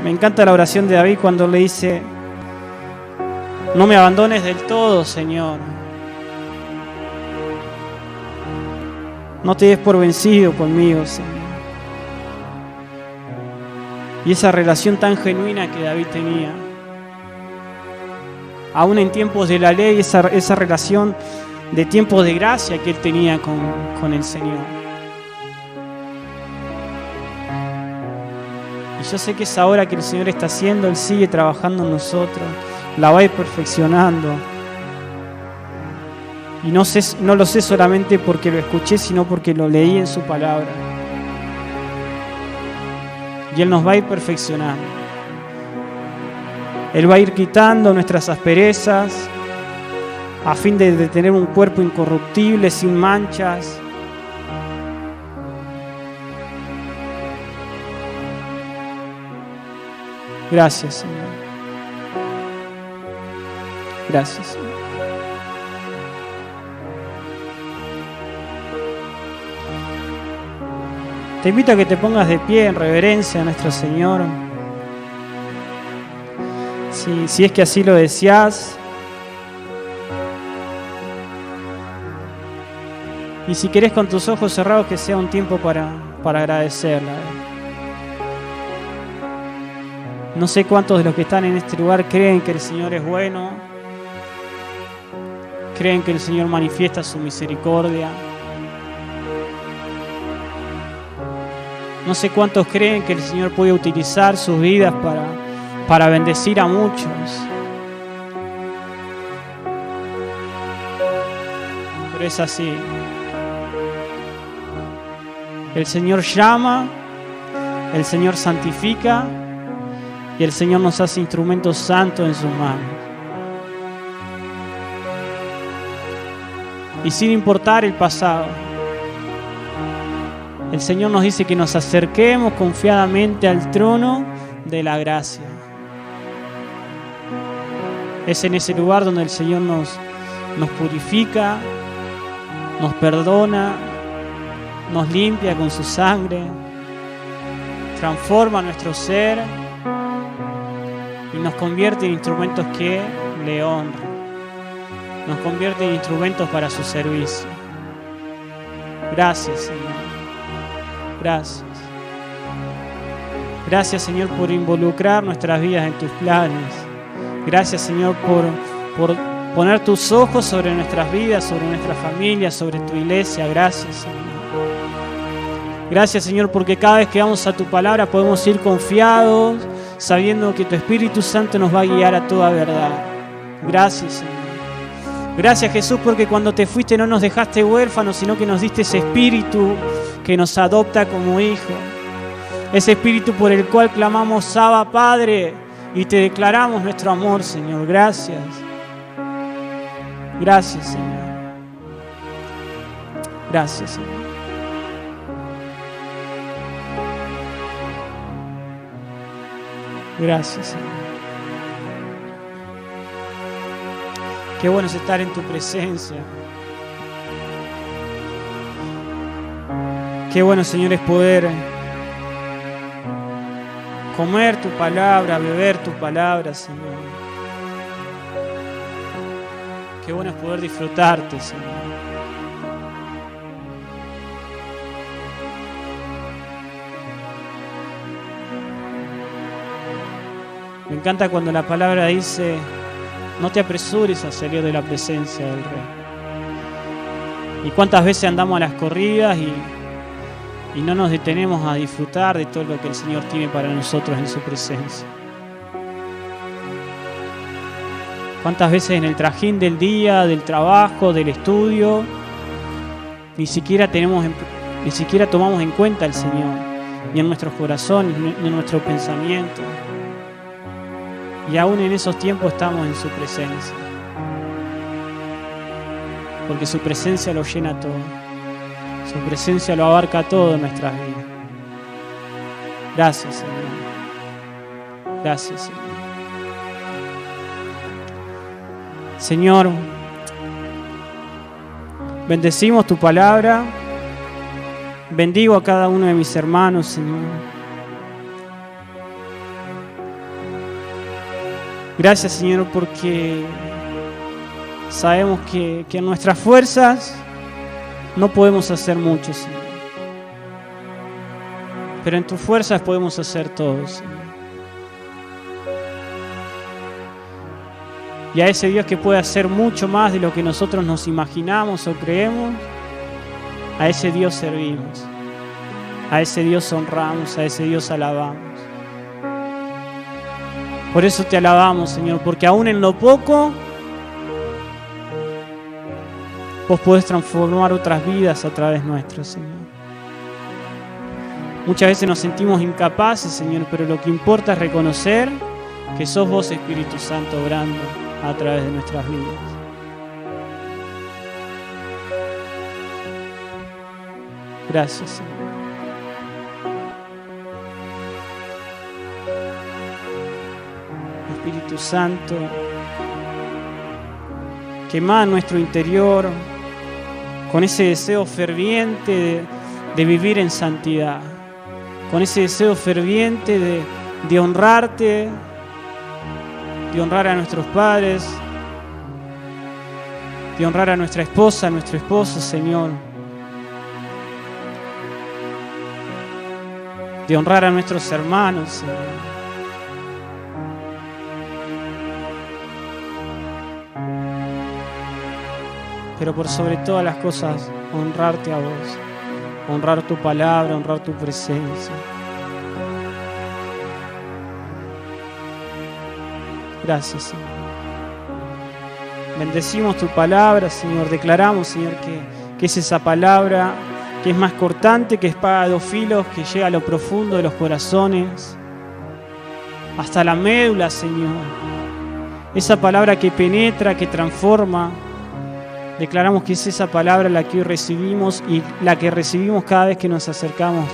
Me encanta la oración de David cuando le dice: no me abandones del todo, Señor. No te des por vencido conmigo, Señor. Y esa relación tan genuina que David tenía, aún en tiempos de la ley, esa relación de tiempos de gracia que él tenía con el Señor. Y yo sé que esa obra que el Señor está haciendo, Él sigue trabajando en nosotros, la va a ir perfeccionando. Y no lo sé solamente porque lo escuché, sino porque lo leí en su palabra. Y Él nos va a ir perfeccionando. Él va a ir quitando nuestras asperezas a fin de tener un cuerpo incorruptible, sin manchas. Gracias, Señor. Gracias, Señor. Te invito a que te pongas de pie en reverencia a nuestro Señor. Si es que así lo deseas. Y si querés con tus ojos cerrados, que sea un tiempo para agradecerla. No sé cuántos de los que están en este lugar creen que el Señor es bueno. Creen que el Señor manifiesta su misericordia. No sé cuántos creen que el Señor puede utilizar sus vidas para bendecir a muchos. Pero es así. El Señor llama, el Señor santifica y el Señor nos hace instrumentos santos en sus manos. Y sin importar el pasado, el Señor nos dice que nos acerquemos confiadamente al trono de la gracia. Es en ese lugar donde el Señor nos purifica, nos perdona, nos limpia con su sangre, transforma nuestro ser y nos convierte en instrumentos que le honran. Nos convierte en instrumentos para su servicio. Gracias, Señor. Gracias. Gracias, Señor, por involucrar nuestras vidas en tus planes. Gracias, Señor, por poner tus ojos sobre nuestras vidas, sobre nuestra familia, sobre tu iglesia. Gracias, Señor. Gracias, Señor, porque cada vez que vamos a tu palabra podemos ir confiados, sabiendo que tu Espíritu Santo nos va a guiar a toda verdad. Gracias, Señor. Gracias, Jesús, porque cuando te fuiste no nos dejaste huérfanos, sino que nos diste ese Espíritu que nos adopta como hijo. Ese Espíritu por el cual clamamos: Abba, Padre, y te declaramos nuestro amor, Señor. Gracias. Gracias, Señor. Gracias, Señor. Gracias, Señor. Qué bueno es estar en tu presencia. Qué bueno, Señor, es poder comer tu palabra, beber tu palabra, Señor. Qué bueno es poder disfrutarte, Señor. Me encanta cuando la palabra dice: no te apresures a salir de la presencia del Rey. Y cuántas veces andamos a las corridas y no nos detenemos a disfrutar de todo lo que el Señor tiene para nosotros en su presencia. Cuántas veces en el trajín del día, del trabajo, del estudio, ni siquiera tomamos en cuenta al Señor, ni en nuestros corazones, ni en nuestro pensamiento. Y aún en esos tiempos estamos en su presencia. Porque su presencia lo llena todo. Su presencia lo abarca todo en nuestras vidas. Gracias, Señor. Gracias, Señor. Señor, bendecimos tu palabra. Bendigo a cada uno de mis hermanos, Señor. Gracias, Señor, porque sabemos que en nuestras fuerzas no podemos hacer mucho, Señor. Pero en tus fuerzas podemos hacer todo, Señor. Y a ese Dios que puede hacer mucho más de lo que nosotros nos imaginamos o creemos, a ese Dios servimos, a ese Dios honramos, a ese Dios alabamos. Por eso te alabamos, Señor, porque aún en lo poco, vos podés transformar otras vidas a través nuestro, Señor. Muchas veces nos sentimos incapaces, Señor, pero lo que importa es reconocer que sos vos, Espíritu Santo, obrando a través de nuestras vidas. Gracias, Señor. Espíritu Santo, quema nuestro interior con ese deseo ferviente de vivir en santidad, con ese deseo ferviente de honrarte, de honrar a nuestros padres, de honrar a nuestra esposa, a nuestro esposo, Señor, de honrar a nuestros hermanos, Señor. Pero por sobre todas las cosas, honrarte a vos, honrar tu palabra, honrar tu presencia. Gracias, Señor. Bendecimos tu palabra, Señor. Declaramos, Señor, que es esa palabra que es más cortante, que espada de dos filos, que llega a lo profundo de los corazones, hasta la médula, Señor. Esa palabra que penetra, que transforma. Declaramos que es esa palabra la que hoy recibimos y la que recibimos cada vez que nos acercamos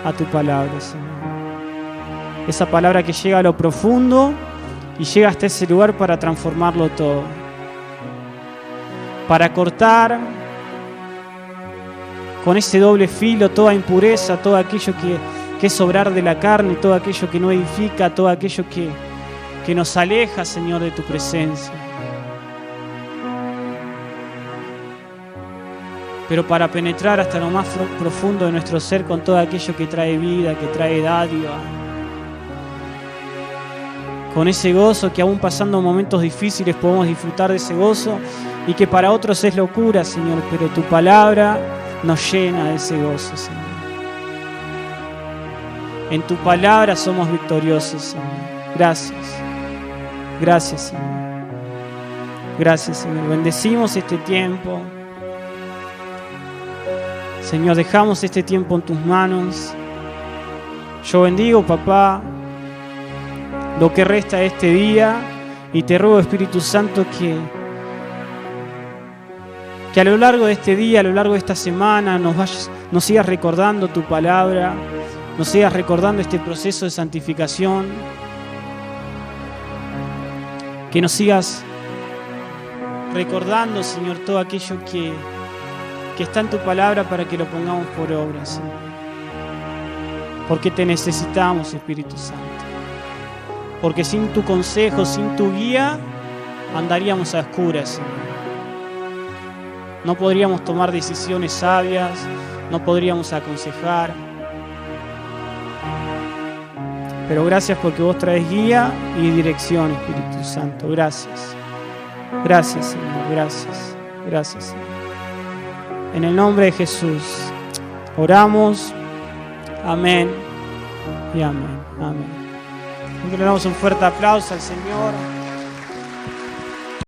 a tu palabra, Señor. Esa palabra que llega a lo profundo y llega hasta ese lugar para transformarlo todo. Para cortar con ese doble filo toda impureza, todo aquello que es obrar de la carne, todo aquello que no edifica, todo aquello que nos aleja, Señor, de tu presencia. Pero para penetrar hasta lo más profundo de nuestro ser con todo aquello que trae vida, que trae dádiva. Con ese gozo que aún pasando momentos difíciles podemos disfrutar de ese gozo y que para otros es locura, Señor, pero tu palabra nos llena de ese gozo, Señor. En tu palabra somos victoriosos, Señor. Gracias. Gracias, Señor. Gracias, Señor. Bendecimos este tiempo. Señor, dejamos este tiempo en tus manos. Yo bendigo, papá, lo que resta de este día y te ruego, Espíritu Santo, que a lo largo de este día, a lo largo de esta semana, nos sigas recordando tu palabra, nos sigas recordando este proceso de santificación, que nos sigas recordando, Señor, todo aquello que está en tu palabra para que lo pongamos por obra, Señor. Porque te necesitamos, Espíritu Santo. Porque sin tu consejo, sin tu guía, andaríamos a oscuras, Señor. No podríamos tomar decisiones sabias, no podríamos aconsejar. Pero gracias porque vos traes guía y dirección, Espíritu Santo. Gracias. Gracias, Señor. Gracias. Gracias, Señor. En el nombre de Jesús oramos. Amén y amén. Amén. Le damos un fuerte aplauso al Señor.